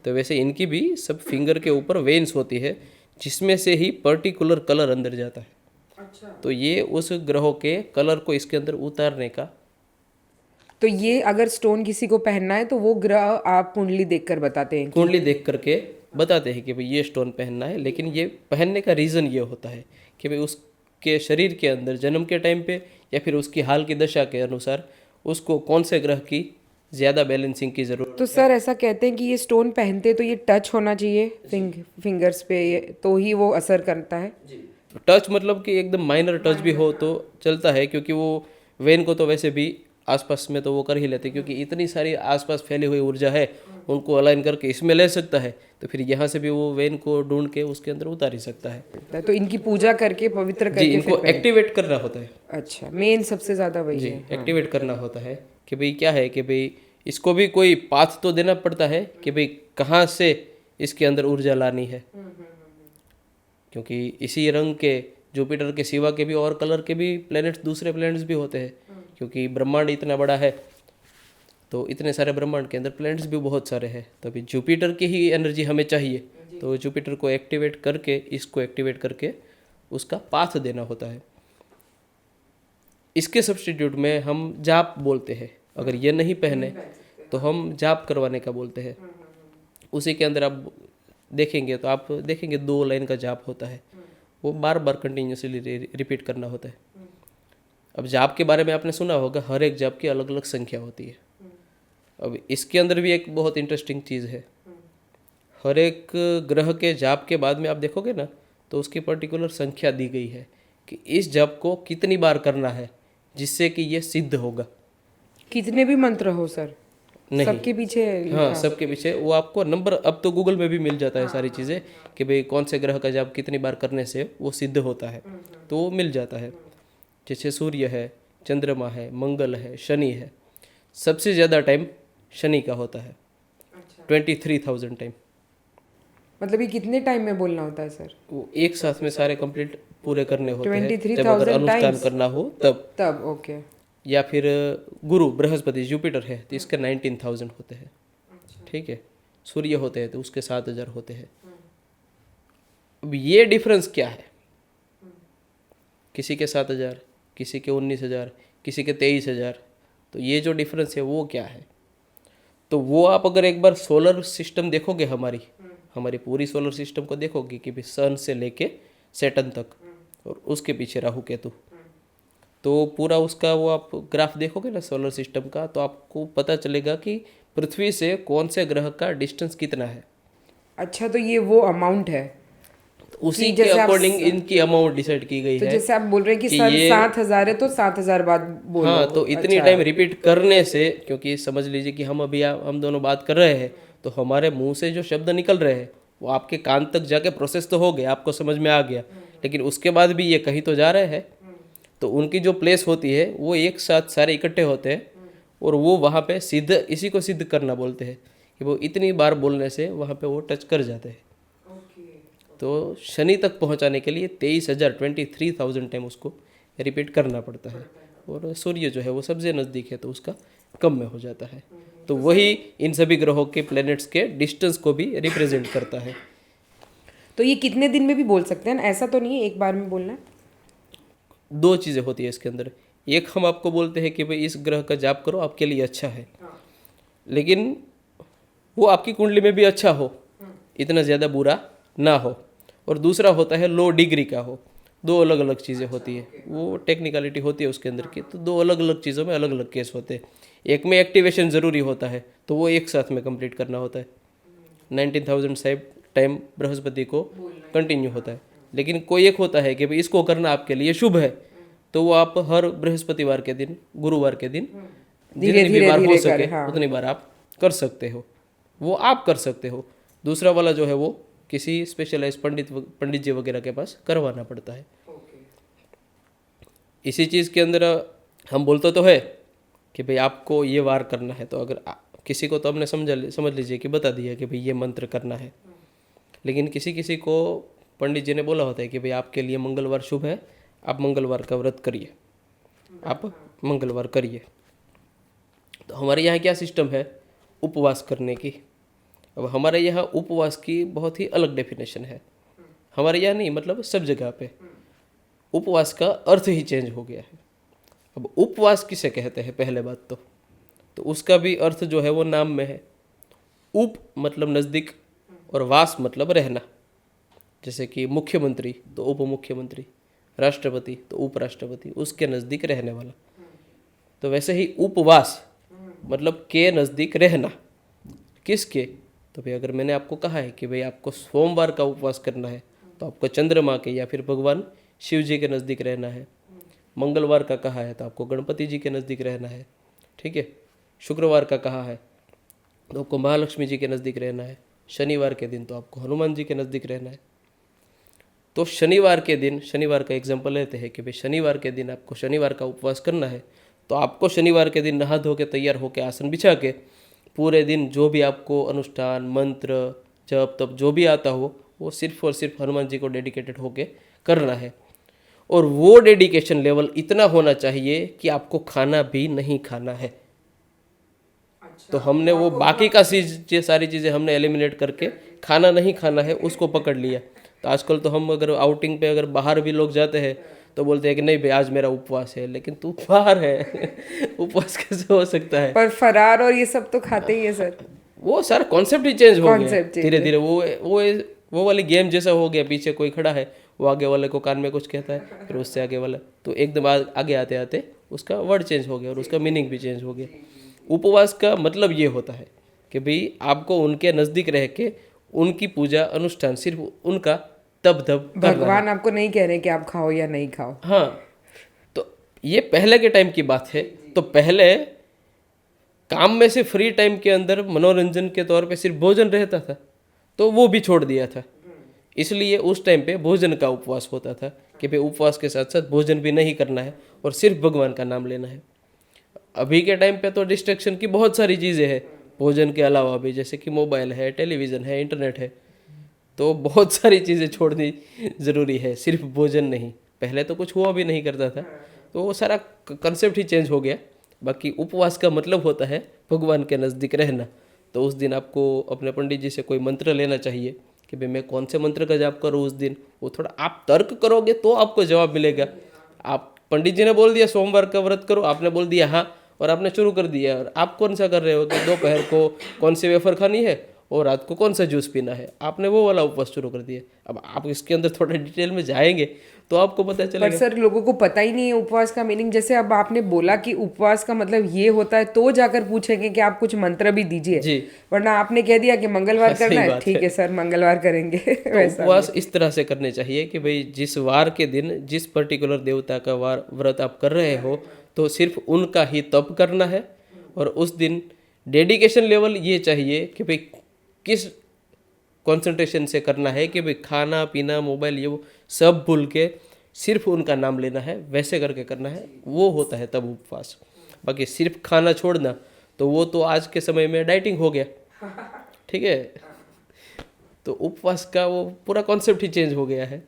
Speaker 2: तो वैसे इनकी भी सब फिंगर के ऊपर वेन्स होती है जिसमें से ही पर्टिकुलर कलर अंदर जाता है। तो ये उस ग्रहों के कलर को इसके अंदर उतारने का
Speaker 1: तो ये अगर स्टोन किसी को पहनना है तो वो ग्रह आप कुंडली देखकर बताते हैं?
Speaker 2: कुंडली देख करके बताते हैं कि भाई ये स्टोन पहनना है, लेकिन ये पहनने का रीज़न ये होता है कि भाई उसके शरीर के अंदर जन्म के टाइम पे या फिर उसकी हाल की दशा के अनुसार उसको कौन से ग्रह की ज़्यादा बैलेंसिंग की ज़रूरत।
Speaker 1: तो सर ऐसा कहते हैं कि ये स्टोन पहनते तो ये टच होना चाहिए फिंगर्स पे, तो ही वो असर करता है?
Speaker 2: टच मतलब कि एकदम माइनर टच भी हो तो चलता है, क्योंकि वो वेन को तो वैसे भी आसपास में तो वो कर ही लेते, क्योंकि इतनी सारी आसपास फैली हुई ऊर्जा है, उनको अलाइन करके इसमें ले सकता है, तो फिर यहाँ से भी वो वेन को ढूंढ के उसके अंदर उतार ही सकता है।
Speaker 1: तो इनकी पूजा करके पवित्र
Speaker 2: जी,
Speaker 1: करके
Speaker 2: इनको
Speaker 1: फिर
Speaker 2: एक्टिवेट करना होता है।
Speaker 1: अच्छा, मेन सबसे ज्यादा वही
Speaker 2: जी,
Speaker 1: है।
Speaker 2: एक्टिवेट करना होता है कि भाई क्या है कि भाई इसको भी कोई पाथ तो देना पड़ता है कि भाई कहाँ से इसके अंदर ऊर्जा लानी है, क्योंकि इसी रंग के जुपिटर के सिवा के भी और कलर के भी प्लैनेट्स, दूसरे प्लैनेट्स भी होते हैं, क्योंकि ब्रह्मांड इतना बड़ा है, तो इतने सारे ब्रह्मांड के अंदर प्लैनेट्स भी बहुत सारे हैं, तो अभी जुपिटर की ही एनर्जी हमें चाहिए, तो जुपिटर को एक्टिवेट करके, इसको एक्टिवेट करके उसका पाथ देना होता है। इसके सब्स्टिट्यूट में हम जाप बोलते हैं, अगर ये नहीं पहने तो हम जाप करवाने का बोलते हैं। उसी के अंदर आप देखेंगे तो आप देखेंगे 2 लाइन का जाप होता है, वो बार बार कंटिन्यूसली रिपीट करना होता है। अब जाप के बारे में आपने सुना होगा, हर एक जाप की अलग अलग संख्या होती है। अब इसके अंदर भी एक बहुत इंटरेस्टिंग चीज़ है, हर एक ग्रह के जाप के बाद में आप देखोगे ना तो उसकी पर्टिकुलर संख्या दी गई है कि इस जाप को कितनी बार करना है जिससे कि ये सिद्ध होगा।
Speaker 1: कितने भी मंत्र हो सर?
Speaker 2: नहीं,
Speaker 1: सबके पीछे
Speaker 2: हाँ, सबके पीछे वो आपको नंबर, अब तो गूगल में भी मिल जाता है सारी चीज़ें कि भाई कौन से ग्रह का जाप कितनी बार करने से वो सिद्ध होता है, तो वो मिल जाता है। जैसे सूर्य है, चंद्रमा है, मंगल है, शनि है, सबसे ज़्यादा टाइम शनि का होता है, 23,000 टाइम।
Speaker 1: मतलब ये कितने टाइम में बोलना होता है सर?
Speaker 2: वो एक साथ में सारे कंप्लीट पूरे करने होते हैं,
Speaker 1: 23,000
Speaker 2: जब अगर अनुष्ठान
Speaker 1: times?
Speaker 2: करना हो तब।
Speaker 1: ओके।
Speaker 2: या फिर गुरु बृहस्पति जुपिटर है तो इसके 19,000 होते हैं, ठीक है। सूर्य होते हैं तो उसके 7,000 होते हैं। अब ये डिफरेंस क्या है, किसी के 7,000, किसी के 19,000, किसी के 23,000, तो ये जो डिफरेंस है वो क्या है? तो वो आप अगर एक बार सोलर सिस्टम देखोगे, हमारी पूरी सोलर सिस्टम को देखोगे कि भाई सन से लेके सैटर्न तक और उसके पीछे राहु केतु, तो पूरा उसका वो आप ग्राफ देखोगे ना सोलर सिस्टम का, तो आपको पता चलेगा कि पृथ्वी से कौन से ग्रह का डिस्टेंस कितना है।
Speaker 1: अच्छा, तो ये वो अमाउंट है,
Speaker 2: तो उसी
Speaker 1: कि
Speaker 2: के
Speaker 1: जैसे आप
Speaker 2: अकॉर्डिंग इनकी अमाउंट डिसाइड की गई
Speaker 1: तो
Speaker 2: है।
Speaker 1: जैसे आप बोल रहे हैं कि
Speaker 2: कि
Speaker 1: सर
Speaker 2: ये
Speaker 1: 7,000 है तो 7,000 बाद बोलो।
Speaker 2: हाँ, तो इतनी
Speaker 1: अच्छा।
Speaker 2: टाइम रिपीट करने से, क्योंकि समझ लीजिए कि हम दोनों बात कर रहे हैं, तो हमारे मुंह से जो शब्द निकल रहे हैं वो आपके कान तक जाके प्रोसेस तो हो गया, आपको समझ में आ गया, लेकिन उसके बाद भी ये कहीं तो जा रहे हैं, तो उनकी जो प्लेस होती है वो एक साथ सारे इकट्ठे होते हैं और वो वहाँ पे सिद्ध, इसी को सिद्ध करना बोलते हैं कि वो इतनी बार बोलने से वहाँ पे वो टच कर जाते हैं। तो शनि तक पहुँचाने के लिए 23,000 टाइम उसको रिपीट करना पड़ता है, और सूर्य जो है वो सबसे नज़दीक है तो उसका कम में हो जाता है। तो वही इन सभी ग्रहों के प्लैनेट्स के डिस्टेंस को भी रिप्रेजेंट करता है।
Speaker 1: तो ये कितने दिन में भी बोल सकते हैं ना? ऐसा तो नहीं है एक बार में बोलना है?
Speaker 2: 2 चीज़ें होती है इसके अंदर, एक हम आपको बोलते हैं कि भाई इस ग्रह का जाप करो आपके लिए अच्छा है, लेकिन वो आपकी कुंडली में भी अच्छा हो, इतना ज़्यादा बुरा ना हो, और दूसरा होता है लो डिग्री का हो। 2 अलग अलग चीज़ें होती है, वो टेक्निकलिटी होती है उसके अंदर की, तो 2 अलग अलग चीज़ों में अलग अलग केस होते हैं। एक में एक्टिवेशन ज़रूरी होता है तो वो एक साथ में कंप्लीट करना होता है, 19,000 टाइम बृहस्पति को कंटिन्यू होता है। लेकिन कोई एक होता है कि भाई इसको करना आपके लिए शुभ है, तो वो आप हर बृहस्पतिवार के दिन, गुरुवार के दिन जितनी भी बार हो सके उतनी बार आप कर सकते हो, वो आप कर सकते हो। दूसरा वाला जो है वो किसी स्पेशलाइज पंडित जी वगैरह के पास करवाना पड़ता है। इसी चीज़ के अंदर हम बोलते तो है कि भाई आपको ये वार करना है, तो अगर किसी को तो हमने समझ लीजिए कि बता दिया कि भाई ये मंत्र करना है, लेकिन किसी किसी को पंडित जी ने बोला होता है कि भाई आपके लिए मंगलवार शुभ है, आप मंगलवार का व्रत करिए, आप मंगलवार करिए। तो हमारे यहाँ क्या सिस्टम है उपवास करने की। अब हमारे यहाँ उपवास की बहुत ही अलग डेफिनेशन है, हमारे यहाँ नहीं, मतलब सब जगह पे उपवास का अर्थ ही चेंज हो गया है। अब उपवास किसे कहते हैं, पहले बात तो तो उसका भी अर्थ जो है वो नाम में है। उप मतलब नज़दीक और वास मतलब रहना। जैसे कि मुख्यमंत्री तो उप मुख्यमंत्री, राष्ट्रपति तो उपराष्ट्रपति, उसके नज़दीक रहने वाला। तो वैसे ही उपवास मतलब के नज़दीक रहना। किसके? तो भाई अगर मैंने आपको कहा है कि भाई आपको सोमवार का उपवास करना है तो आपको चंद्रमा के या फिर भगवान शिव जी के नज़दीक रहना है। मंगलवार का कहा है तो आपको गणपति जी के नज़दीक रहना है। ठीक है। शुक्रवार का कहा है तो आपको महालक्ष्मी जी के नज़दीक रहना है। शनिवार के दिन तो आपको हनुमान जी के नज़दीक रहना है। तो शनिवार के दिन, शनिवार का एग्जाम्पल लेते हैं कि भाई शनिवार के दिन आपको शनिवार का उपवास करना है तो आपको शनिवार के दिन नहा धो के तैयार होकर आसन बिछा के पूरे दिन जो भी आपको अनुष्ठान मंत्र जप तप जो भी आता हो वो सिर्फ और सिर्फ हनुमान जी को डेडिकेटेड होके करना है। और वो डेडिकेशन लेवल इतना होना चाहिए कि आपको खाना भी नहीं खाना है। तो हमने वो बाकी का सारी चीज़ें हमने एलिमिनेट करके खाना नहीं खाना है उसको पकड़ लिया। तो आजकल तो हम अगर आउटिंग पे अगर बाहर भी लोग जाते हैं तो बोलते हैं कि नहीं भाई आज मेरा उपवास है, लेकिन तू बाहर है उपवास कैसे हो सकता है?
Speaker 1: पर फरार और ये सब तो खाते ही है सर।
Speaker 2: वो सारा कॉन्सेप्ट ही चेंज हो गया
Speaker 1: Concept change
Speaker 2: धीरे
Speaker 1: है।
Speaker 2: धीरे। वो वाली गेम जैसा हो गया। पीछे कोई खड़ा है, वो आगे वाले को कान में कुछ कहता है, फिर उससे आगे वाला, तो एकदम आगे आते आते उसका वर्ड चेंज हो गया और उसका मीनिंग भी चेंज हो गया। उपवास का मतलब ये होता है कि भाई आपको उनके नज़दीक रह के उनकी पूजा अनुष्ठान सिर्फ उनका तब तब करना है।
Speaker 1: भगवान आपको नहीं कह रहे कि आप खाओ या नहीं खाओ।
Speaker 2: हाँ, तो ये पहले के टाइम की बात है। तो पहले काम में से फ्री टाइम के अंदर मनोरंजन के तौर पे सिर्फ भोजन रहता था, तो वो भी छोड़ दिया था। इसलिए उस टाइम पे भोजन का उपवास होता था कि भाई उपवास के साथ साथ भोजन भी नहीं करना है और सिर्फ भगवान का नाम लेना है। अभी के टाइम पे तो डिस्ट्रैक्शन की बहुत सारी चीज़ें हैं भोजन के अलावा भी, जैसे कि मोबाइल है, टेलीविज़न है, इंटरनेट है। तो बहुत सारी चीज़ें छोड़नी ज़रूरी है, सिर्फ भोजन नहीं। पहले तो कुछ हुआ भी नहीं करता था, तो वो सारा कंसेप्ट ही चेंज हो गया। बाकी उपवास का मतलब होता है भगवान के नज़दीक रहना। तो उस दिन आपको अपने पंडित जी से कोई मंत्र लेना चाहिए कि भाई मैं कौन से मंत्र का जाप करूँ उस दिन। वो थोड़ा आप तर्क करोगे तो आपको जवाब मिलेगा। आप पंडित जी ने बोल दिया सोमवार का व्रत करो, आपने बोल दिया हाँ और आपने शुरू कर दिया, और आप कौन सा कर रहे हो कि दोपहर को कौन सी वेफर खानी है और रात को कौन सा जूस पीना है, आपने वो वाला उपवास शुरू कर दिया। अब आप इसके अंदर थोड़ा डिटेल में जाएंगे तो आपको पता
Speaker 1: पर
Speaker 2: चलेगा।
Speaker 1: सर लोगों को पता ही नहीं है उपवास का मीनिंग। जैसे अब आपने बोला कि उपवास का मतलब ये होता है तो जाकर पूछेंगे कि आप कुछ मंत्र भी दीजिए,
Speaker 2: जी,
Speaker 1: वरना आपने कह दिया कि मंगलवार
Speaker 2: सही
Speaker 1: करना है,
Speaker 2: बात
Speaker 1: ठीक
Speaker 2: है।
Speaker 1: है सर मंगलवार करेंगे।
Speaker 2: तो
Speaker 1: वैसा
Speaker 2: उपवास इस तरह से करने चाहिए कि भाई जिस वार के दिन जिस पर्टिकुलर देवता का वार व्रत आप कर रहे हो तो सिर्फ उनका ही तप करना है। और उस दिन डेडिकेशन लेवल ये चाहिए कि भाई किस कंसंट्रेशन से करना है कि भाई खाना पीना मोबाइल ये वो सब भूल के सिर्फ उनका नाम लेना है, वैसे करके करना है, वो होता है तब उपवास। बाकी सिर्फ खाना छोड़ना तो वो तो आज के समय में डाइटिंग हो गया। ठीक है। तो उपवास का वो पूरा कॉन्सेप्ट ही चेंज हो गया है।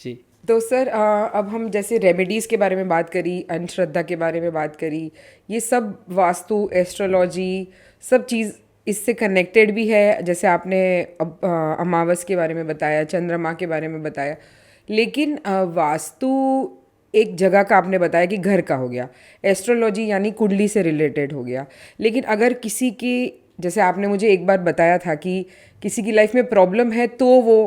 Speaker 2: जी।
Speaker 1: तो सर अब हम जैसे रेमेडीज़ के बारे में बात करी, अंधश्रद्धा के बारे में बात करी, ये सब वास्तु एस्ट्रोलॉजी सब चीज़ इससे कनेक्टेड भी है। जैसे आपने अमावस के बारे में बताया, चंद्रमा के बारे में बताया, लेकिन वास्तु एक जगह का आपने बताया कि घर का हो गया, एस्ट्रोलॉजी यानी कुंडली से रिलेटेड हो गया। लेकिन अगर किसी की, जैसे आपने मुझे एक बार बताया था कि किसी की लाइफ में प्रॉब्लम है तो वो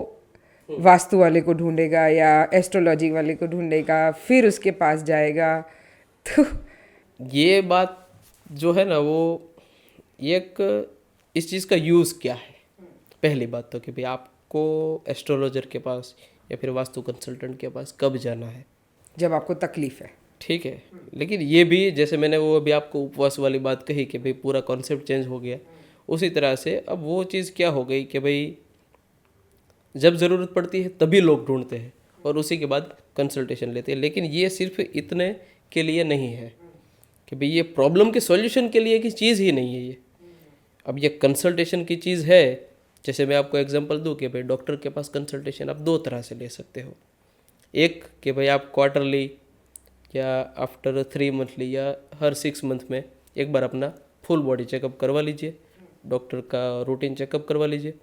Speaker 1: वास्तु वाले को ढूंढेगा या एस्ट्रोलॉजी वाले को ढूंढेगा, फिर उसके पास जाएगा। तो
Speaker 2: ये बात जो है ना वो एक इस चीज़ का यूज़ क्या है। पहली बात तो कि भाई आपको एस्ट्रोलॉजर के पास या फिर वास्तु कंसल्टेंट के पास कब जाना है,
Speaker 1: जब आपको तकलीफ है।
Speaker 2: ठीक है। लेकिन ये भी जैसे मैंने वो अभी आपको उपवास वाली बात कही कि भाई पूरा कॉन्सेप्ट चेंज हो गया, उसी तरह से अब वो चीज़ क्या हो गई कि भाई जब ज़रूरत पड़ती है तभी लोग ढूंढते हैं और उसी के बाद कंसल्टेशन लेते हैं। लेकिन ये सिर्फ इतने के लिए नहीं है कि भाई ये प्रॉब्लम के सॉल्यूशन के लिए की चीज़ ही नहीं है ये। अब ये कंसल्टेशन की चीज़ है। जैसे मैं आपको एग्जांपल दूं कि भाई डॉक्टर के पास कंसल्टेशन आप दो तरह से ले सकते हो। एक कि भाई आप क्वार्टरली या आफ्टर 3 मंथली या हर 6 मंथ में एक बार अपना फुल बॉडी चेकअप करवा लीजिए, डॉक्टर का रूटीन चेकअप करवा लीजिए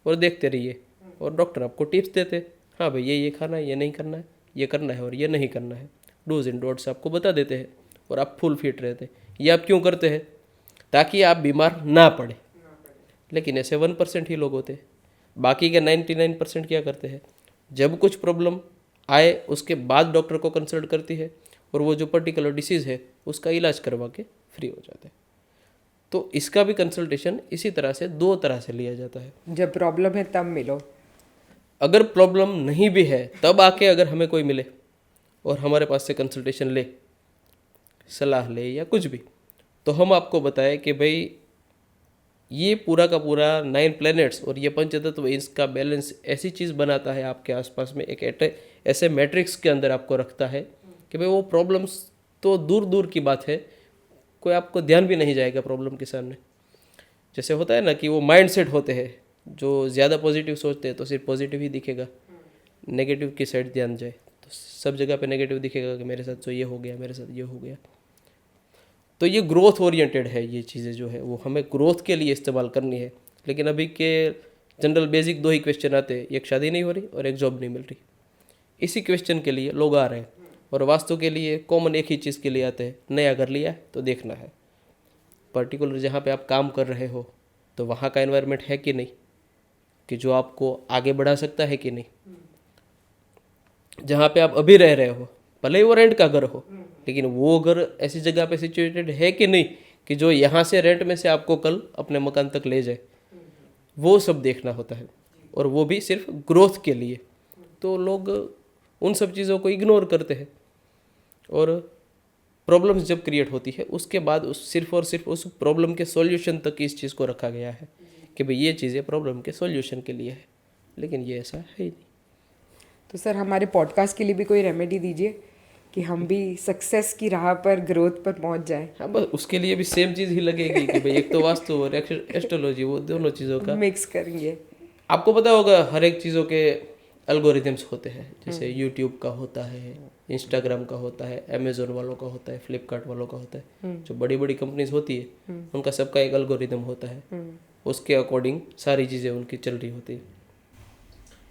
Speaker 2: और देखते रहिए। और डॉक्टर आपको टिप्स देते, हाँ भाई ये खाना है, ये नहीं करना है, ये करना है और ये नहीं करना है, डूज एंड डोंट्स आपको बता देते हैं और आप फुल फिट रहते हैं। ये आप क्यों करते हैं? ताकि आप बीमार ना पड़े। लेकिन ऐसे 1% ही लोग होते हैं, बाकी के 99% क्या करते हैं, जब कुछ प्रॉब्लम आए उसके बाद डॉक्टर को कंसल्ट करती है और वो जो पर्टिकुलर डिसीज़ है उसका इलाज करवा के फ्री हो जाते हैं। तो इसका भी कंसल्टेशन इसी तरह से 2 तरह से लिया जाता है।
Speaker 1: जब प्रॉब्लम है तब मिलो,
Speaker 2: अगर प्रॉब्लम नहीं भी है तब आके अगर हमें कोई मिले और हमारे पास से कंसल्टेशन ले, सलाह ले या कुछ भी, तो हम आपको बताएं कि भाई ये पूरा का पूरा 9 प्लैनेट्स और ये पंचतत्व इसका बैलेंस ऐसी चीज़ बनाता है आपके आसपास में एक ऐसे मैट्रिक्स के अंदर आपको रखता है कि भाई वो प्रॉब्लम्स तो दूर दूर की बात है, कोई आपको ध्यान भी नहीं जाएगा प्रॉब्लम के सामने। जैसे होता है ना कि वो माइंड सेट होते हैं, जो ज़्यादा पॉजिटिव सोचते हैं तो सिर्फ पॉजिटिव ही दिखेगा, नेगेटिव की साइड ध्यान जाए तो सब जगह पे नेगेटिव दिखेगा कि मेरे साथ तो ये हो गया, मेरे साथ ये हो गया। तो ये ग्रोथ ओरिएंटेड है, ये चीज़ें जो है वो हमें ग्रोथ के लिए इस्तेमाल करनी है। लेकिन अभी के जनरल बेसिक 2 ही क्वेश्चन आते हैं, एक शादी नहीं हो रही और एक जॉब नहीं मिल रही। इसी क्वेश्चन के लिए लोग आ रहे हैं, और वास्तु के लिए कॉमन एक ही चीज़ के लिए आते हैं, नया घर लिया है तो देखना है पर्टिकुलर जहाँ पे आप काम कर रहे हो तो वहाँ का एनवायरनमेंट है कि नहीं, कि जो आपको आगे बढ़ा सकता है कि नहीं। जहाँ पे आप अभी रह रहे हो भले ही वो रेंट का घर हो, लेकिन वो घर ऐसी जगह पे सिचुएटेड है कि नहीं कि जो यहाँ से रेंट में से आपको कल अपने मकान तक ले जाए, वो सब देखना होता है, और वो भी सिर्फ ग्रोथ के लिए। तो लोग उन सब चीज़ों को इग्नोर करते हैं, और प्रॉब्लम्स जब क्रिएट होती है उसके बाद उस सिर्फ और सिर्फ उस प्रॉब्लम के सॉल्यूशन तक इस चीज़ को रखा गया है कि भाई ये चीज़ें प्रॉब्लम के सॉल्यूशन के लिए है, लेकिन ये ऐसा है ही नहीं।
Speaker 1: तो सर हमारे पॉडकास्ट के लिए भी कोई रेमेडी दीजिए कि हम भी सक्सेस की राह पर, ग्रोथ पर पहुंच जाएं।
Speaker 2: हाँ, बस उसके लिए भी सेम चीज़ ही लगेगी कि भाई एक तो वास्तु और एस्ट्रोलॉजी, वो दोनों चीज़ों का
Speaker 1: मिक्स करेंगे।
Speaker 2: आपको पता होगा हर एक चीज़ों के एल्गोरिदम्स होते हैं। जैसे यूट्यूब का होता है, इंस्टाग्राम का होता है, अमेजोन वालों का होता है, फ्लिपकार्ट वालों का होता है। जो बड़ी बड़ी कंपनीज होती है उनका सबका एक एल्गोरिदम होता है, उसके अकॉर्डिंग सारी चीज़ें उनकी चल रही होती है।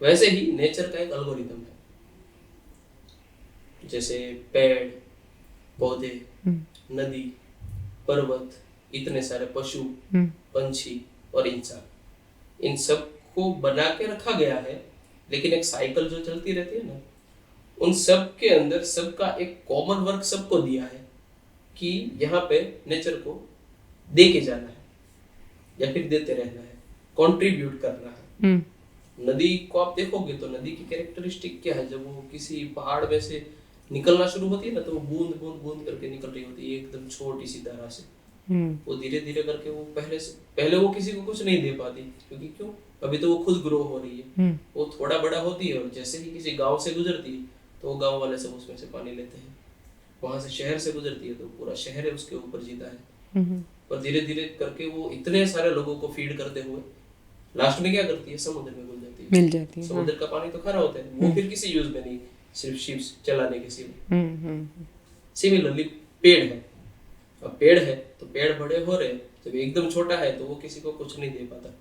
Speaker 2: वैसे ही नेचर का एक एल्गोरिदम है। जैसे पेड़ पौधे, नदी, पर्वत, इतने सारे पशु पंछी और इंसान, इन सब को बना के रखा गया है। लेकिन एक साइकिल जो चलती रहती है ना, उन सब के अंदर सबका एक कॉमन वर्क सबको दिया है कि यहाँ पे नेचर को दे के जाना है या फिर देते रहना है, कंट्रीब्यूट करना है। नदी को आप देखोगे तो नदी की कैरेक्टरिस्टिक क्या है, जब वो किसी पहाड़ में से निकलना शुरू होती है ना, तो वो बूंद बूंद बूंद करके निकल रही होती है एकदम छोटी सी धारा से। वो धीरे धीरे करके वो पहले वो किसी को कुछ नहीं दे पाती, क्योंकि क्यों, अभी तो वो खुद ग्रो हो रही है। वो थोड़ा बड़ा होती है और जैसे ही किसी गांव से गुजरती है तो वो गांव वाले सब उसमें से पानी लेते हैं। वहां से शहर से गुजरती है तो पूरा शहर है उसके ऊपर जीता है। और धीरे धीरे करके वो इतने सारे लोगों को फीड करते हुए लास्ट में क्या करती है, समुद्र में मिल जाती है। समुद्र का पानी तो खारा होता है, वो फिर किसी यूज में नहीं, सिर्फ शिप्स चलाने के सिवा। सिमिलरली पेड़ है, अब पेड़ है तो पेड़ बड़े हो रहे, जब एकदम छोटा है तो वो किसी को कुछ नहीं दे पाता।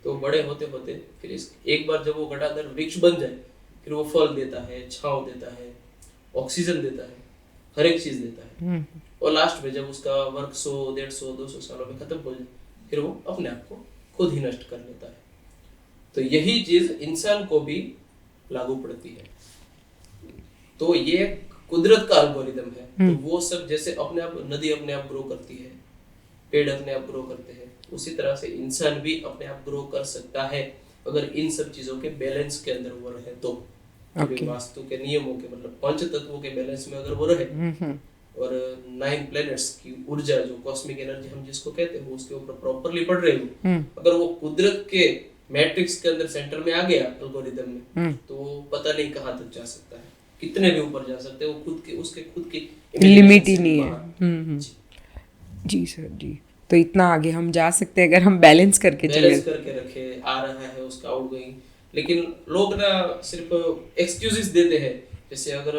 Speaker 2: तो बड़े होते होते फिर एक बार जब वो घटाधर वृक्ष बन जाए, फिर वो फल देता है, छांव देता है, ऑक्सीजन देता है, हर एक चीज देता है। और लास्ट में जब उसका वर्क 100, 150, 200 सालों में खत्म हो जाए, फिर वो अपने आप को खुद ही नष्ट कर लेता है। तो यही चीज इंसान को भी लागू पड़ती है। तो ये कुदरत का एल्गोरिदम है। तो वो सब जैसे अपने आप नदी अपने आप ग्रो करती है, पेड़ अपने आप ग्रो करते हैं, उसी तरह से इंसान भी अपने आप ग्रो कर सकता है अगर इन सब चीजों के बैलेंस के अंदर वो रहे तो। वास्तु के नियमों के मतलब पंच तत्वों के बैलेंस में अगर वो रहे, और 9 प्लैनेट्स की ऊर्जा जो कॉस्मिक एनर्जी हम जिसको कहते हैं वो उसके ऊपर प्रॉपर्ली पड़ रही हो, अगर वो कुदरत के मैट्रिक्स के अंदर सेंटर में आ गया एल्गोरिदम में, तो वो पता नहीं कहाँ तक जा सकता है, कितने भी ऊपर जा सकते हैं। वो उसके खुद की
Speaker 1: लिमिट ही नहीं है। जी सर जी, तो इतना आगे हम जा सकते हैं अगर हम बैलेंस करके
Speaker 2: रखे। आ रहा है उसका आउटगोइंग, लेकिन लोग ना सिर्फ एक्सक्यूजेस देते हैं। जैसे अगर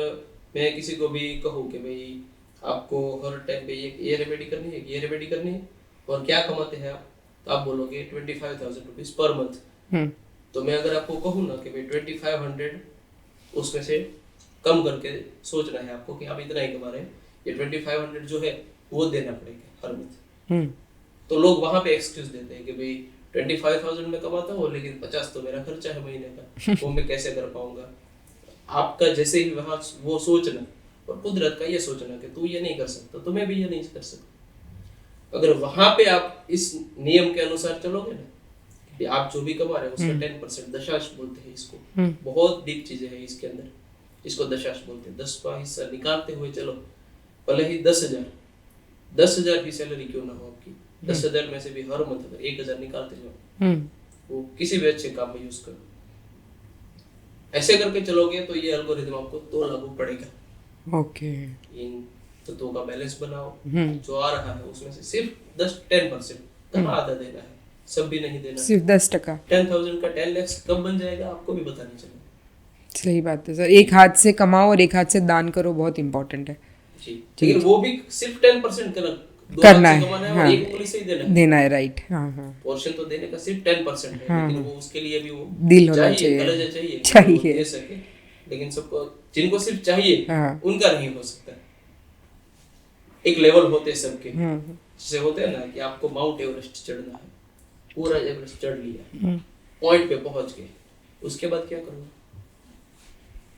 Speaker 2: मैं किसी को भी कहूँ कि भाई आपको हर टाइम पे ये रेमेडी करनी है, ये रेमेडी करनी है, और क्या कमाते हैं आप, तो आप बोलोगे 25,000 रुपीज पर मंथ। तो मैं अगर आपको कहूँ ना कि भाई 2500 उसमें से कम करके सोचना है आपको कि आप इतना ही कमा रहे हैं, ये 2500 जो है वो देना पड़ेगा हर मंथ। तो लोग वहां पे एक्सक्यूज देते हैं कि भाई 25,000 में कमाता हूँ लेकिन 50 तो मेरा खर्चा है महीने का, वो मैं कैसे कर पाऊंगा। आपका जैसे ही वहां वो सोचना और कुदरत का ये सोचना कि तू ये नहीं कर सकता तो मैं भी ये नहीं कर सकता। अगर वहां पे आप इस नियम के अनुसार चलोगे ना कि आप जो भी कमा रहे हो उसका 10% दशांश बोलते हैं इसको, बहुत डीप चीजें हैं इसके अंदर, इसको दशांश बोलते हैं। 10 का हिस्सा निकालते हुए चलो, भले ही 10,000 की सैलरी क्यों ना हो आपकी, 10,000 में से भी हर मंथ अगर 1,000 निकालते जाओ वो किसी भी अच्छे काम में यूज करो, ऐसे करके चलोगे तो ये एल्गोरिथम आपको तो लागू पड़ेगा।
Speaker 1: ओके।
Speaker 2: इन तत्वों का बैलेंस बनाओ, जो आ रहा है उसमें से सिर्फ 10% कहाँ आधा देना है, सब भी नहीं देना,
Speaker 1: सिर्फ 10%।
Speaker 2: 10,000 का 10 lakhs कब बन जाएगा आपको भी पता नहीं चलेगा।
Speaker 1: सही बात है सर, एक हाथ से कमाओ और एक हाथ से दान करो, बहुत इंपॉर्टेंट है
Speaker 2: जी। लेकिन वो भी सिर्फ 10%
Speaker 1: करना है,
Speaker 2: कमाना है
Speaker 1: हाँ,
Speaker 2: और एक उंगली से ही देना है।
Speaker 1: देना है, राइट, हाँ हाँ।
Speaker 2: पोर्शन तो देने का सिर्फ 10% है,
Speaker 1: हाँ,
Speaker 2: लेकिन वो उसके लिए भी वो
Speaker 1: दिल होना चाहिए,
Speaker 2: कलेजा चाहिए,
Speaker 1: चाहिए।
Speaker 2: वो दे सके। लेकिन सबको जिनको सिर्फ चाहिए
Speaker 1: हाँ।
Speaker 2: उनका नहीं हो सकता। एक लेवल होते हैं सबके,
Speaker 1: हाँ।
Speaker 2: जैसे होते हैं ना कि आपको माउंट एवरेस्ट चढ़ना है, पूरा एवरेस्ट चढ़ लिया, पॉइंट पे पहुंच गए, उसके बाद क्या करोगे?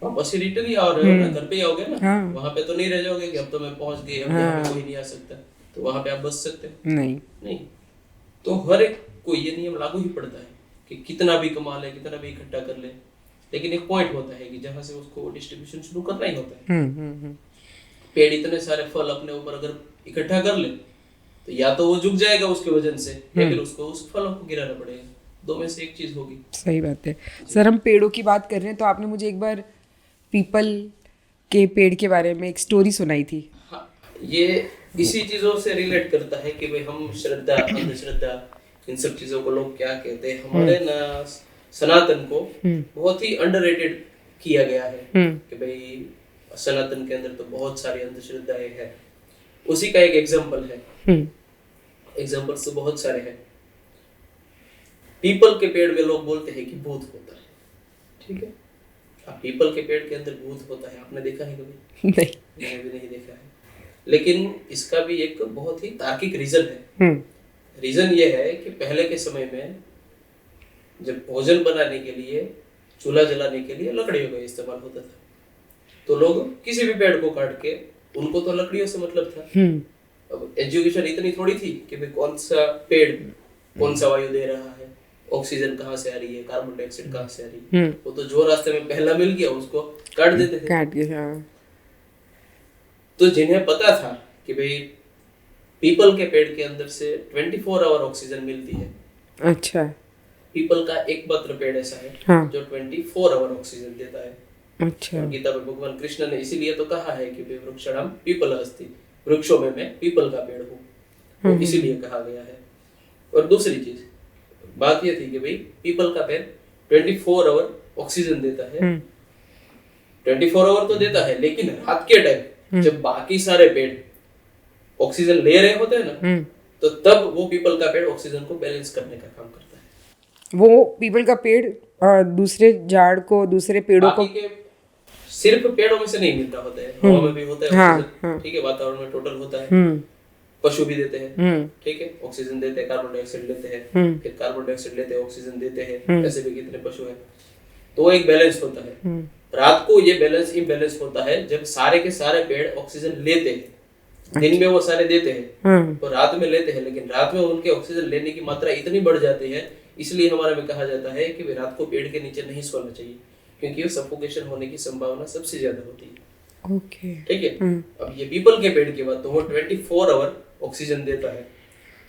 Speaker 2: वापस ही रिटर्न ही आ रहे हो ना, घर पे ही आओगे ना,
Speaker 1: हाँ।
Speaker 2: वहां पे तो नहीं रह जाओगे कि अब तो मैं पहुंच गई, अब यहाँ पे कोई नहीं आ सकता, तो वहां पे आप बच सकते हो? नहीं। तो हर एक को ये नियम लागू ही पड़ता है कि कितना भी कमा ले, कितना भी इकट्ठा कर ले, लेकिन एक पॉइंट होता है कि जहां से उसको डिस्ट्रीब्यूशन शुरू करना ही होता है। पेड़ इतने सारे फल अपने ऊपर अगर इकट्ठा कर ले तो या तो वो झुक जाएगा उसके वजन से, या फिर उसको उस फलों को गिराना पड़ेगा, दो में से एक चीज होगी।
Speaker 1: सही बात है सर। हम पेड़ों की बात कर रहे हैं तो आपने मुझे एक बार पीपल के पेड़ के बारे में एक स्टोरी सुनाई थी।
Speaker 2: हाँ, ये इसी चीजों से रिलेट करता है कि भाई हम श्रद्धा, अंधश्रद्धा, इन सब चीजों को लोग क्या कहते हैं, हमारे ना सनातन को बहुत ही अंडररेटेड किया गया है कि भाई सनातन के अंदर तो बहुत सारी अंधश्रद्धाएं हैं। उसी का एक एग्जांपल है, एग्जांपल्स तो बहुत सारे हैं। पीपल के पेड़ में लोग बोलते हैं कि भूत होता है, ठीक है। अब पीपल के पेड़ के अंदर भूत होता है, आपने देखा है कभी?
Speaker 1: नहीं,
Speaker 2: मैंने भी नहीं देखा है। लेकिन इसका भी एक बहुत ही तार्किक रीजन है। रीजन ये है कि पहले के समय में जब भोजन बनाने के लिए, चूल्हा जलाने के लिए लकड़ियों का इस्तेमाल होता था, तो लोग किसी भी पेड़ को काट के, उनको तो लकड़ियों से मतलब था। अब एजुकेशन इतनी थोड़ी थी कि भाई कौन सा पेड़ कौन सा वायु दे रहा है, ऑक्सीजन कहाँ से आ रही है, कार्बन डाइऑक्साइड कहाँ से आ रही है, वो तो जो रास्ते में पहला मिल गया उसको काट देते थे,
Speaker 1: काट के। हाँ।
Speaker 2: तो जिन्हें पता था कि भाई पीपल के पेड़ के अंदर से 24 आवर ऑक्सीजन मिलती है।
Speaker 1: अच्छा।
Speaker 2: पीपल का एकमात्र पेड़ ऐसा है,
Speaker 1: हाँ।
Speaker 2: जो 24 आवर ऑक्सीजन देता है।
Speaker 1: अच्छा।
Speaker 2: और गीता में भगवान कृष्ण ने इसीलिए तो कहा है कि वृक्षणाम पीपल अस्ति, वृक्षों में मैं पीपल का पेड़ हूँ, तो इसीलिए कहा गया है। और दूसरी चीज बात ये थी कि भाई पीपल का पेड़ 24 आवर ऑक्सीजन देता है, 24 आवर तो देता है, लेकिन रात के टाइम जब बाकी सारे पेड़ ऑक्सीजन ले रहे होते हैं ना, तो तब वो पीपल का पेड़ ऑक्सीजन को बैलेंस करने का काम करता है।
Speaker 1: वो पीपल का पेड़ दूसरे झाड़ को, दूसरे पेड़ों को,
Speaker 2: सिर्फ पेड़ों में से नहीं मिलता होता है, हवा में भी होता है ऑक्सीजन, ठीक है, वातावरण में टोटल होता है, पशु भी देते हैं, ठीक है, ऑक्सीजन देते हैं, कार्बन डाइऑक्साइड लेते हैं, फिर कार्बन डाइऑक्साइड लेते हैं, ऑक्सीजन देते हैं, ऐसे भी कितने पशु हैं, तो एक बैलेंस होता है। रात को ये बैलेंस इम्बैलेंस होता है जब सारे के सारे पेड़ ऑक्सीजन लेते हैं, दिन में वो सारे देते हैं, तो रात में लेते हैं, लेकिन रात में उनके ऑक्सीजन लेने की मात्रा इतनी बढ़ जाती है, इसलिए हमारे में कहा जाता है कि रात को पेड़ के नीचे नहीं सोना चाहिए, क्योंकि सफोकेशन होने की संभावना सबसे ज्यादा होती है।
Speaker 1: ओके,
Speaker 2: ठीक है। अब ये पीपल के पेड़ की बात, तो वो 24 आवर ऑक्सीजन देता है,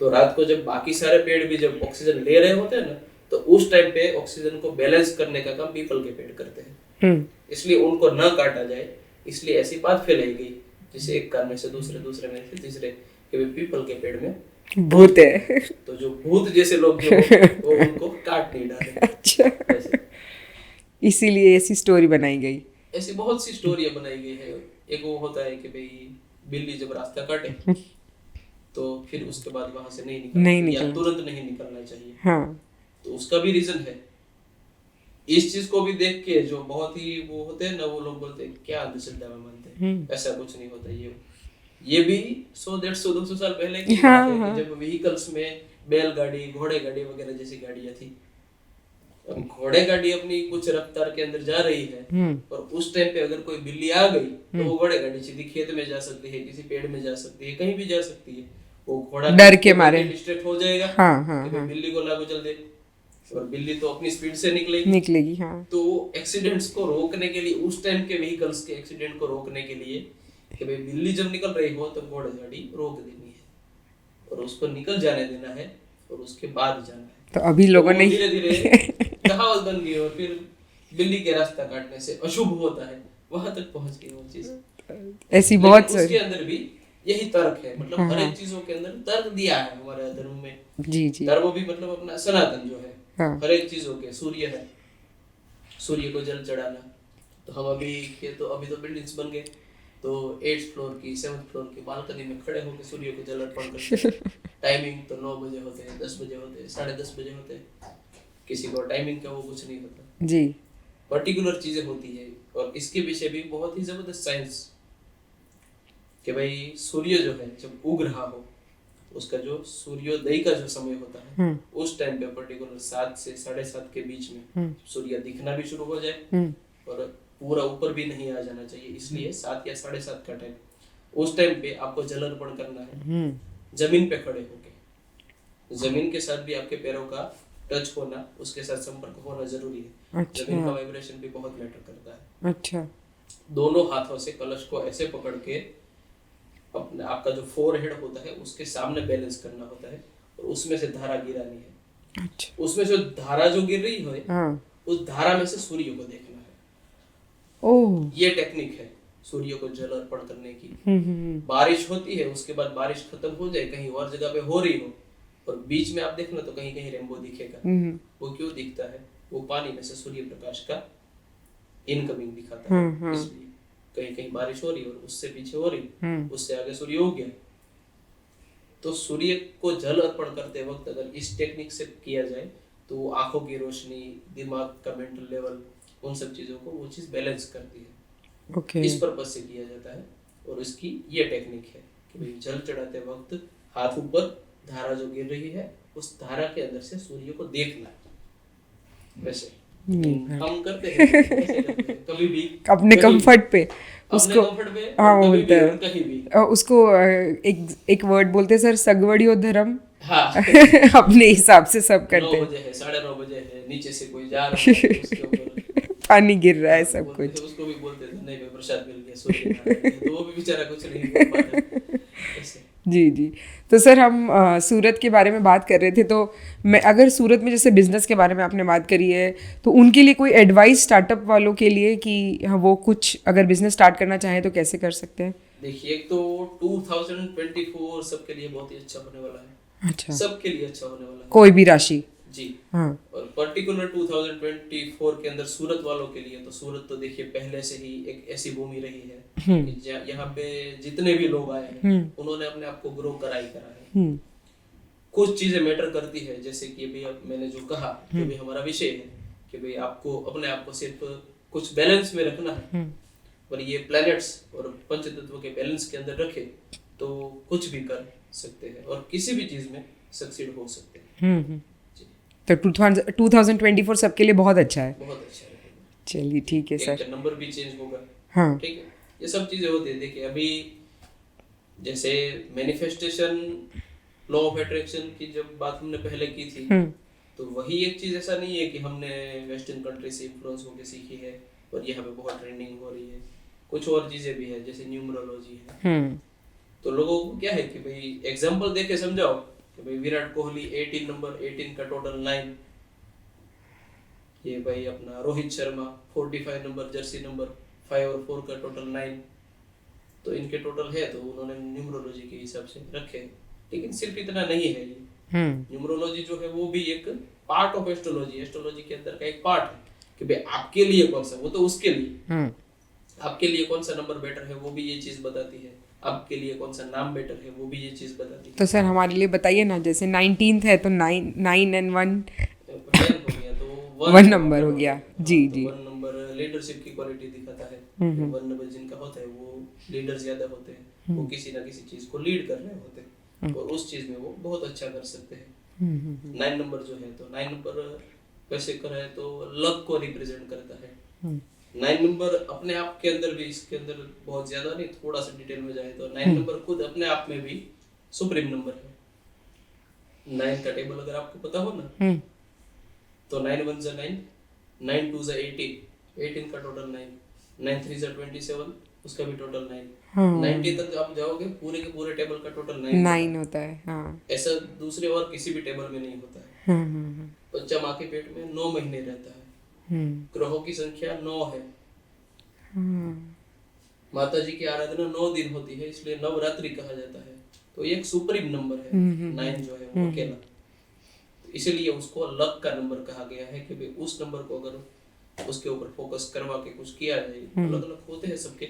Speaker 2: तो रात को जब बाकी सारे पेड़ भी जब ऑक्सीजन ले रहे होते हैं ना, तो उस टाइम पे ऑक्सीजन को बैलेंस करने का काम पीपल के पेड़ करते हैं, इसलिए उनको न काटा जाए, इसलिए ऐसी बात फैलाई गई, जैसे एक कान में से दूसरे, दूसरे में से तीसरे, कि पीपल के पेड़ में
Speaker 1: भूत है,
Speaker 2: तो जो भूत जैसे लोग जो वो उनको काट नहीं डाले।
Speaker 1: अच्छा, इसीलिए ऐसी स्टोरी बनाई गई।
Speaker 2: ऐसी बहुत सी स्टोरियां बनाई गई है। एक वो होता है कि भाई बिल्ली जब रास्ता काटे तो फिर उसके बाद वहां से नहीं निकलना, या तुरंत नहीं निकलना चाहिए।
Speaker 1: हाँ।
Speaker 2: तो उसका भी रीजन है। इस चीज को भी देख के जो बहुत ही वो होते हैं ना, वो लोग बोलते हैं क्या अंधश्रद्धा में मानते हैं, ऐसा कुछ नहीं होता। ये ये भी 100 150 200 साल पहले की बात है कि जब व्हीकल्स में बैलगाड़ी घोड़े गाड़ी वगैरह जैसी गाड़ियां थी। अब घोड़े गाड़ी अपनी कुछ रफ्तार के अंदर जा रही है और उस टाइम पे अगर कोई बिल्ली आ गई तो वो घोड़े गाड़ी सीधी खेत में जा सकती है, किसी पेड़ में जा सकती है, कहीं भी जा सकती है। वो घोड़ा
Speaker 1: डर के मारे
Speaker 2: डिस्ट्रैक्ट हो जाएगा कि भाई बिल्ली को लागू चल दे, और बिल्ली तो अपनी स्पीड से निकलेगी। तो एक्सीडेंट्स को रोकने के लिए, उस टाइम के व्हीकल्स के एक्सीडेंट को रोकने के लिए कि भाई बिल्ली जब निकल रही हो तो घोड़े गाड़ी रोक देनी है और उसको निकल जाने देना है और उसके बाद जाना है।
Speaker 1: तो अभी लोगों ने
Speaker 2: धीरे धीरे कहावत बन गई और फिर बिल्ली के रास्ता काटने से अशुभ होता है, वहां तक पहुंच गई वो चीज।
Speaker 1: ऐसी बहुत
Speaker 2: उसके अंदर भी यही तर्क है, मतलब हर एक चीजों के अंदर तर्क दिया है हमारे धर्म में।
Speaker 1: जी जी।
Speaker 2: धर्म भी मतलब अपना सनातन जो है, हर एक चीजों के, सूर्य है, सूर्य को जल चढ़ाना। तो हम अभी तो बिल्डिंग्स बन गए, तो 8th फ्लोर की 7th फ्लोर की बालकनी में खड़े होकर सूर्य को जल अर्पण करते हैं। टाइमिंग तो 9 बजे होते हैं, 10 बजे होते हैं, 10:30 बजे होते हैं, किसी को टाइमिंग का वो कुछ नहीं होता
Speaker 1: जी।
Speaker 2: पर्टिकुलर चीजें होती है। और इसके पीछे भी बहुत ही जबरदस्त साइंस कि भाई सूर्य जो है जब उग रहा हो, उसका जो सूर्योदय का जो समय होता है उस टाइम पे पर्टिकुलर 7 से 7:30 के बीच में सूर्य दिखना भी शुरू हो जाए और पूरा ऊपर भी नहीं आ जाना चाहिए, इसलिए 7 या 7:30 का टाइम, उस टाइम पे आपको जल अर्पण करना है जमीन पे खड़े होके। जमीन के साथ भी आपके पैरों का टच होना, उसके साथ संपर्क होना जरूरी है।
Speaker 1: अच्छा।
Speaker 2: जमीन का वाइब्रेशन भी बहुत मैटर करता है।
Speaker 1: अच्छा।
Speaker 2: दोनों हाथों से कलश को ऐसे पकड़ के अपने आपका जो फोरहेड होता है उसके सामने बैलेंस करना होता है और उसमें से धारा गिरानी है।
Speaker 1: अच्छा।
Speaker 2: उसमें से धारा जो गिर रही है उस धारा में से सूर्य को देखना है।
Speaker 1: ओह,
Speaker 2: ये टेक्निक है सूर्य को जल अर्पण करने की। बारिश होती है, उसके बाद बारिश खत्म हो जाए, कहीं और जगह पे हो रही हो और बीच में आप देखना तो कहीं कहीं रेनबो दिखेगा। वो क्यों दिखता है? वो पानी में से सूर्य प्रकाश का इनकमिंग दिखाता है, इसलिए कहीं कहीं बारिश हो रही और उससे पीछे हो रही, उससे आगे सूर्य हो गया। तो सूर्य को जल अर्पण करते वक्त अगर इस टेक्निक से किया जाए तो आंखों की रोशनी, दिमाग का मेंटल लेवल, उन सब चीजों को वो चीज बैलेंस करती है।
Speaker 1: ओके।
Speaker 2: इस पर्पज से किया जाता है और इसकी ये टेक्निक है कि भाई जल चढ़ाते वक्त हाथ ऊपर, धारा जो गिर रही है उस धारा के अंदर से सूर्य को देखना। वैसे हम करते हैं, ऐसे करते हैं कभी भी
Speaker 1: अपने कंफर्ट पे उसको, हाँ वो बोलते हैं
Speaker 2: कहीं भी
Speaker 1: उसको एक वर्ड बोलते हैं सर, सगवड़ियो धर्म।
Speaker 2: हाँ
Speaker 1: अपने हिसाब से सब करते
Speaker 2: 9
Speaker 1: हैं।
Speaker 2: बजे है, 9:30 बजे है, नीचे से कोई जा रहा है उसके ऊपर
Speaker 1: पानी गिर रहा है, सब
Speaker 2: बोलते
Speaker 1: कुछ।
Speaker 2: थे, उसको भी बोलते थे नहीं भाई प्रसाद मिल गया, सूर्य नारायण है, तो वो भी बेचारा कुछ नहीं बोल पाता ऐसे।
Speaker 1: जी जी। तो सर हम सूरत के बारे में बात कर रहे थे, तो मैं अगर सूरत में जैसे बिजनेस के बारे में आपने बात करी है, तो उनके लिए कोई एडवाइस स्टार्टअप वालों के लिए कि हाँ, वो कुछ अगर बिजनेस स्टार्ट करना चाहें तो कैसे कर सकते हैं?
Speaker 2: देखिए, एक तो 2024 सबके लिए बहुत ही अच्छा होने वाला है।
Speaker 1: अच्छा।
Speaker 2: सबके लिए अच्छा होने वाला है,
Speaker 1: कोई भी राशि।
Speaker 2: जी
Speaker 1: हाँ।
Speaker 2: और पर्टिकुलर 2024 के अंदर सूरत वालों के लिए तो सूरत तो देखिए पहले से ही एक ऐसी भूमि रही है कि यहाँ पे जितने भी लोग आए हैं उन्होंने अपने आप को ग्रो करा ही करा है। कुछ चीजें मैटर करती है, जैसे कि अभी अब मैंने जो कहा कि भाई हमारा विषय है कि भाई आपको अपने आप को सिर्फ कुछ बैलेंस में रखना है, पर ये प्लैनेट्स और पंचतत्व के बैलेंस के अंदर रखे तो कुछ भी कर सकते हैं और किसी भी चीज में सक्सीड हो सकते हैं।
Speaker 1: तो 2024 सबके लिए बहुत अच्छा है।
Speaker 2: बहुत अच्छा है।
Speaker 1: चलिए ठीक है सर।
Speaker 2: नंबर भी चेंज होगा।
Speaker 1: हाँ
Speaker 2: ठीक है, ये सब चीजें होती है। देखिए अभी जैसे मैनिफेस्टेशन, लॉ ऑफ अट्रैक्शन की जब बात हमने पहले की थी, तो वही एक चीज ऐसा नहीं है कि हमने वेस्टर्न कंट्री से इन्फ्लुएंस होकर सीखी है और यहाँ पे बहुत ट्रेंडिंग हो रही है। कुछ और चीजें भी है, जैसे न्यूमरोलॉजी है। तो लोगों को क्या है कि भाई एग्जांपल देके समझाओ कि भाई विराट कोहली 18 नंबर, 18 का टोटल 9, ये भाई अपना Rohit Sharma 45 number Jersey number 5 और 4 का टोटल 9, तो इनके टोटल है तो उन्होंने न्यूमरोलॉजी के हिसाब से रखे। लेकिन सिर्फ इतना नहीं है, ये न्यूमरोलॉजी जो है वो भी एक पार्ट ऑफ एस्ट्रोलॉजी, एस्ट्रोलॉजी के अंदर का एक पार्ट है कि भाई आपके लिए कौन सा, वो तो उसके लिए, आपके लिए कौन सा नंबर बेटर है वो भी ये चीज बताती है, आपके लिए कौन सा नाम बेटर है वो भी ये चीज बताती है।
Speaker 1: तो सर हमारे लिए बताइए ना, जैसे 19th है तो 9 and 1
Speaker 2: हो गया तो
Speaker 1: 1 नंबर हो गया। जी जी।
Speaker 2: 1 नंबर लीडरशिप की क्वालिटी दिखाता है। 1 नंबर जिनका होता है वो लीडर ज्यादा होते हैं। वो किसी ना किसी चीज को लीड कर रहे होते हैं और उस चीज में वो बहुत अच्छा कर सकते हैं। 9 नंबर जो है, तो 9 नंबर वैसे करें तो लक को रिप्रेजेंट करता है। 9 नंबर अपने आप के अंदर भी, इसके अंदर बहुत ज्यादा नहीं, थोड़ा सा डिटेल में जाए तो 9 नंबर खुद अपने आप में भी सुप्रीम नंबर है। 9 का टेबल अगर आपको पता हो ना, तो 9 1 जा 9, 9 2 जा 18, 18 का टोटल 9, 9 3 जा 27, उसका भी टोटल 9, 90 तक आप जाओगे पूरे के पूरे टेबल का टोटल
Speaker 1: 9 होता है। हाँ,
Speaker 2: ऐसा दूसरे और किसी भी टेबल में नहीं होता है। बच्चा माँ के पेट में 9 महीने रहता है। ग्रहों की संख्या 9 है। माता जी की आराधना 9 दिन होती है, इसलिए नवरात्रि कहा जाता है। तो ये एक सुप्रीम नंबर है 9 जो है वो अकेला, इसीलिए उसको लक का नंबर कहा गया है कि भाई उस नंबर को अगर उसके ऊपर फोकस करवा के कुछ किया जाए, अलग अलग होते हैं सबके,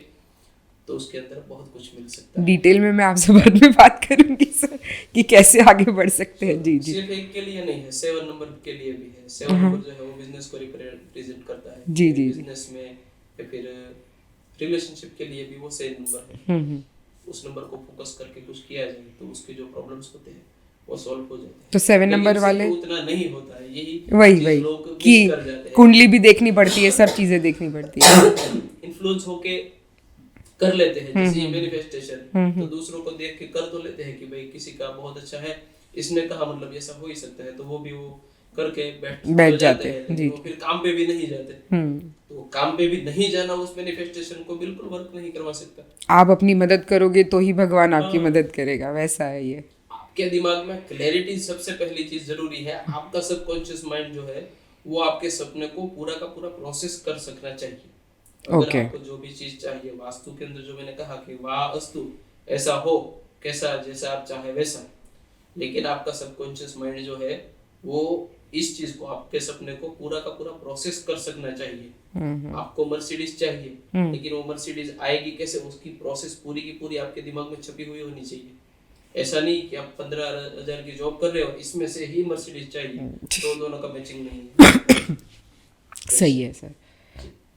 Speaker 2: तो उसके अंदर बहुत कुछ मिल सकता है।
Speaker 1: डिटेल में मैं आपसे बाद में बात करूंगी सर कि कैसे आगे बढ़ सकते हैं। जी जी,
Speaker 2: सिर्फ एक के लिए नहीं है, 7 नंबर के लिए भी है। 7 नंबर जो है वो बिजनेस को रिप्रेजेंट करता है।
Speaker 1: जी जी,
Speaker 2: बिजनेस में या फिर रिलेशनशिप के लिए भी वो 7 नंबर है। उस नंबर को फोकस करके कुछ किया जाए तो उसके जो प्रॉब्लम्स होते हैं वो सॉल्व हो जाते हैं।
Speaker 1: तो 7 नंबर वाले
Speaker 2: उतना नहीं होता है, यही
Speaker 1: वही
Speaker 2: लोग
Speaker 1: कि
Speaker 2: मिस कर जाते हैं।
Speaker 1: कुंडली भी देखनी पड़ती है, सब चीजें देखनी पड़ती है।
Speaker 2: इन्फ्लुएंस होके कर लेते हैं, जैसे ये मैनिफेस्टेशन, तो दूसरों को देख के कर तो लेते हैं कि भाई किसी का बहुत अच्छा है, इसने कहा मतलब ऐसा हो ही सकता है, तो वो भी वो करके बैठ जाते हैं, लेकिन वो फिर काम पे भी नहीं जाते। तो काम पे भी नहीं जाना उस मैनिफेस्टेशन को बिल्कुल वर्क नहीं करवा सकता।
Speaker 1: आप अपनी मदद करोगे तो ही भगवान आपकी मदद करेगा, वैसा है ये।
Speaker 2: आपके दिमाग में क्लैरिटी सबसे पहली चीज जरूरी है। आपका सबकॉन्शियस माइंड जो है वो आपके सपने को पूरा का पूरा प्रोसेस कर सकना चाहिए। अगर आपको जो भी चीज चाहिए, वास्तु के अंदर जो मैंने कहा कि वास्तु ऐसा हो कैसा, जैसा आप चाहे वैसा, लेकिन आपका सबकॉन्शियस माइंड जो है वो इस चीज को, आपके सपने को पूरा का पूरा प्रोसेस कर सकना चाहिए। आपको मर्सिडीज चाहिए, लेकिन वो मर्सिडीज आएगी कैसे, उसकी प्रोसेस पूरी की पूरी आपके दिमाग में छपी हुई होनी चाहिए। ऐसा नहीं कि आप 15,000 की जॉब कर रहे हो, इसमें से ही मर्सिडीज चाहिए, तो दोनों का मैचिंग नहीं है।
Speaker 1: सही है सर।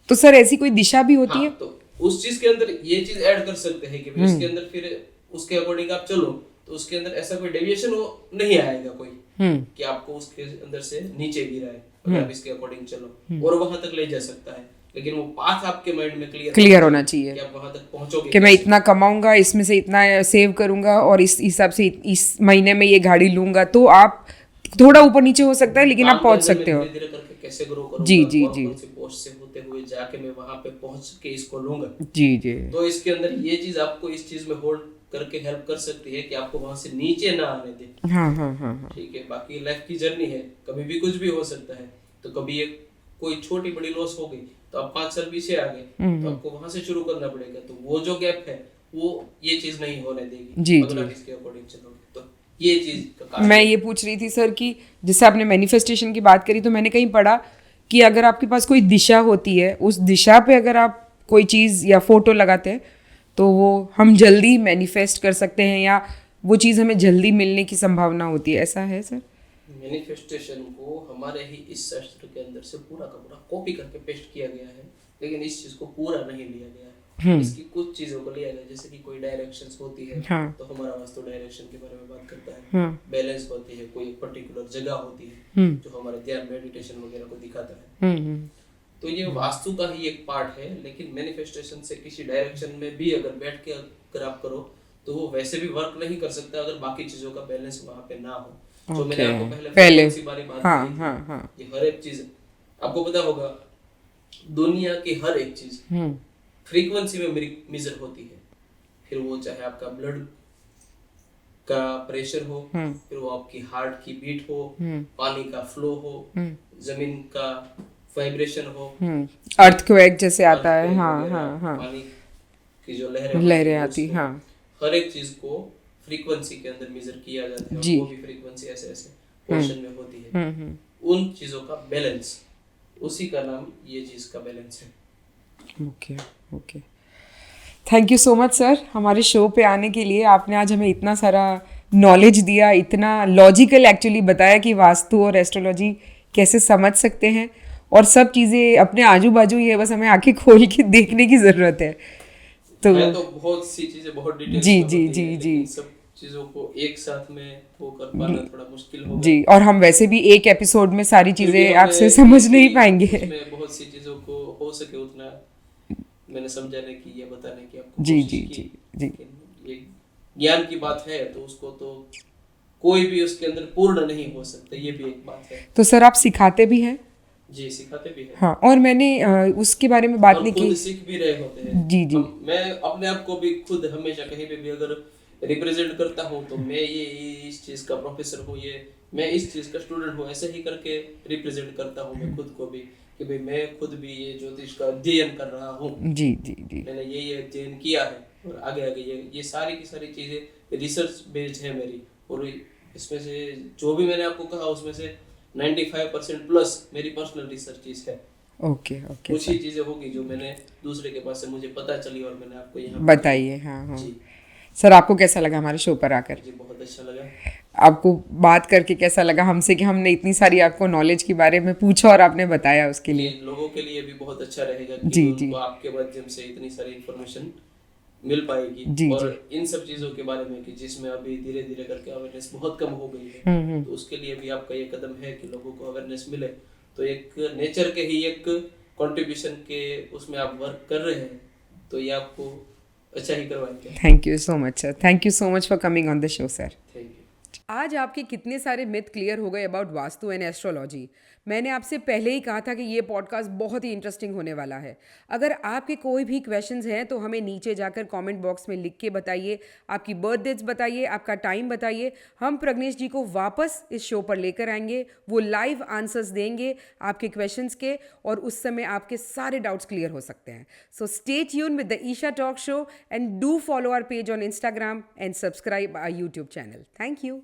Speaker 1: तो सर ऐसी कोई दिशा भी होती है?
Speaker 2: तो उस चीज के अंदर ये चीज ऐड कर सकते हैं कि इसके अंदर फिर उसके अकॉर्डिंग आप चलो, तो उसके अंदर ऐसा कोई डेविएशन नहीं आएगा कोई कि आपको उसके अंदर से नीचे गिरा है, अगर आप इसके अकॉर्डिंग चलो, और वहां तक ले जा सकता है। लेकिन वो पाथ आपके माइंड में क्लियर
Speaker 1: होना चाहिए
Speaker 2: कि आप वहां तक पहुंचोगे
Speaker 1: कि मैं इतना कमाऊंगा, इसमें से इतना सेव करूंगा और इस हिसाब से इस महीने में ये गाड़ी लूंगा, तो आप थोड़ा ऊपर नीचे हो सकता है लेकिन आप पहुंच सकते हो।
Speaker 2: धीरे करके कैसे ग्रो करूंगा,
Speaker 1: जी जी जी,
Speaker 2: पोस्ट से होते हुए जाके मैं वहां पे पहुंच के इसको लूंगा।
Speaker 1: जी जी,
Speaker 2: तो इसके अंदर ये चीज आपको इस चीज में होल्ड करके हेल्प कर सकती है कि आपको वहां से नीचे ना आने दे।
Speaker 1: हाँ हाँ हाँ,
Speaker 2: ठीक है। बाकी लाइफ की जर्नी है, कभी भी कुछ भी हो सकता है। तो कभी एक कोई छोटी बड़ी लॉस हो गई तो आप 5 साल पीछे आ गए, तो आपको वहां से शुरू करना पड़ेगा। तो वो जो गैप है वो ये चीज नहीं होने देगी
Speaker 1: जी
Speaker 2: अगर आप इसके अकॉर्डिंग चलोगे। तो ये चीज
Speaker 1: मैं ये पूछ रही थी सर कि जैसे आपने मैनिफेस्टेशन की बात करी, तो मैंने कहीं पढ़ा कि अगर आपके पास कोई दिशा होती है, उस दिशा पे अगर आप कोई चीज़ या फोटो लगाते हैं तो वो हम जल्दी मैनिफेस्ट कर सकते हैं, या वो चीज़ हमें जल्दी मिलने की संभावना होती है, ऐसा है सर?
Speaker 2: मैनिफेस्टेशन को हमारे ही इस शास्त्र के अंदर से पूरा का पूरा कॉपी करके पेस्ट किया गया है, लेकिन इस चीज को पूरा नहीं लिया गया है। इसकी कुछ चीजों को लिया गया, जैसे कि कोई डायरेक्शंस होती है, तो हमारा वास्तु डायरेक्शन के बारे में बात करता है। बैलेंस होती है, कोई पर्टिकुलर जगह होती है जो हमारे ध्यान मेडिटेशन वगैरह को दिखाता है। तो ये वास्तु का ही एक पार्ट है। लेकिन मैनिफेस्टेशन से किसी डायरेक्शन में भी अगर बैठ के अगर आप करो तो वो वैसे भी वर्क नहीं कर सकता अगर बाकी चीजों का बैलेंस वहां पे ना हो। जो मैंने आपको पहले बारी बात की, ये हर एक चीज आपको पता होगा, दुनिया की हर एक चीज फ्रीक्वेंसी में मेजर होती है। फिर वो चाहे आपका ब्लड का प्रेशर हो, फिर वो आपकी हार्ट की बीट हो, पानी का फ्लो हो, जमीन का वाइब्रेशन हो,
Speaker 1: अर्थक्वेक जैसे आता है, हाँ हाँ हाँ,
Speaker 2: पानी की जो
Speaker 1: लहरें आती, हाँ,
Speaker 2: हर एक चीज को फ्रीक्वेंसी के अंदर मेजर किया जाता है। वो भी फ्रीक्वेंसी ऐसे ऐसे पोर्शन में होती है। उन चीजों का बैलेंस, उसी का नाम ये चीज का बैलेंस है।
Speaker 1: Okay okay, thank you so much sir हमारे शो पे आने के लिए। आपने आज हमें इतना सारा नॉलेज दिया, इतना लॉजिकल एक्चुअली बताया कि वास्तु और एस्ट्रोलॉजी कैसे समझ सकते हैं, और सब चीज़ें अपने आजू बाजू ही है, बस हमें आंखें खोल के देखने की ज़रूरत है। तो
Speaker 2: मैं तो बहुत सी चीजें बहुत डिटेल्स
Speaker 1: जी
Speaker 2: में
Speaker 1: जी
Speaker 2: होती
Speaker 1: जी
Speaker 2: है,
Speaker 1: जी
Speaker 2: लेकिन सब चीजों को एक साथ में वो कर पाना थोड़ा मुश्किल होगा।
Speaker 1: जी, और हम वैसे भी एक एपिसोड में सारी
Speaker 2: फिर भी
Speaker 1: चीज़ें
Speaker 2: हमने
Speaker 1: आपसे
Speaker 2: की
Speaker 1: समझ
Speaker 2: थी
Speaker 1: नहीं पाएंगे।
Speaker 2: उसमें बहुत सी चीजों को हो सके उतना मैंने समझाने की या बताने की आपको
Speaker 1: जी
Speaker 2: कोशिश
Speaker 1: जी
Speaker 2: की।
Speaker 1: जी जी।
Speaker 2: लेकिन ये ज्ञान की बात है तो उसको तो कोई भी उसके अंदर पूर्ण नहीं हो सकता, ये भी एक बात है।
Speaker 1: तो सर आप सिखाते भी हैं?
Speaker 2: जी सिखाते भी है।
Speaker 1: हाँ, और मैंने उसके बारे में बात
Speaker 2: और
Speaker 1: नहीं
Speaker 2: खुद
Speaker 1: की।
Speaker 2: सीख भी रहे होते हैं।
Speaker 1: जी जी
Speaker 2: मैं अपने आप को भी खुद हमेशा कहीं पे भी अगर रिप्रेजेंट करता हूँ तो मैं ये इस चीज का प्रोफेसर हूँ, ये मैं इस चीज का स्टूडेंट हूँ, ऐसे ही करके रिप्रेजेंट करता हूँ मैं खुद को भी कि भाई मैं खुद भी ये ज्योतिष का अध्ययन कर रहा हूँ।
Speaker 1: जी जी जी
Speaker 2: मैंने ये अध्ययन किया है और आगे आगे ये सारी की सारी चीजें रिसर्च बेस्ड है मेरी। और इसमें से जो भी मैंने आपको कहा उसमें से 95% प्लस मेरी पर्सनल रिसर्च है।
Speaker 1: ओके ओके
Speaker 2: कुछ ही
Speaker 1: सर,
Speaker 2: चीजें होगी जो मैंने दूसरे के पास से मुझे पता चली और मैंने आपको यहाँ बताई।
Speaker 1: बताइए। हाँ हाँ
Speaker 2: जी
Speaker 1: सर, आपको कैसा लगा हमारे शो पर आकर?
Speaker 2: मुझे बहुत अच्छा लगा।
Speaker 1: आपको बात करके कैसा लगा हमसे कि हमने इतनी सारी आपको नॉलेज के बारे में पूछा और आपने बताया उसके
Speaker 2: जी
Speaker 1: लिए?
Speaker 2: लोगों के लिए भी बहुत अच्छा रहेगा कि
Speaker 1: जी जी
Speaker 2: उनको आपके माध्यम से इतनी सारी इन्फॉर्मेशन मिल पाएगी।
Speaker 1: जी
Speaker 2: और
Speaker 1: जी।
Speaker 2: इन सब चीज़ों के बारे में कि जिसमें अभी धीरे धीरे करके अवेयरनेस बहुत कम हो गई है, तो उसके लिए भी आपका ये कदम है कि लोगों को अवेयरनेस मिले। तो एक नेचर के ही एक कंट्रीब्यूशन के उसमें आप वर्क कर रहे हैं, तो ये आपको अच्छा ही करवाएंगे।
Speaker 1: Thank you so much sir, thank you so much for coming on the show sir.
Speaker 2: Thank you.
Speaker 1: आज आपके कितने सारे मिथ क्लियर हो गए अबाउट वास्तु एंड एस्ट्रोलॉजी। मैंने आपसे पहले ही कहा था कि ये पॉडकास्ट बहुत ही इंटरेस्टिंग होने वाला है। अगर आपके कोई भी क्वेश्चंस हैं तो हमें नीचे जाकर कमेंट बॉक्स में लिख के बताइए, आपकी बर्थ डेट्स बताइए, आपका टाइम बताइए। हम प्रज्ञेश जी को वापस इस शो पर लेकर आएंगे, वो लाइव आंसर्स देंगे आपके क्वेश्चंस के, और उस समय आपके सारे डाउट्स क्लियर हो सकते हैं। So stay tune with the Isha talk show and do follow our page on Instagram and subscribe our YouTube channel. Thank you.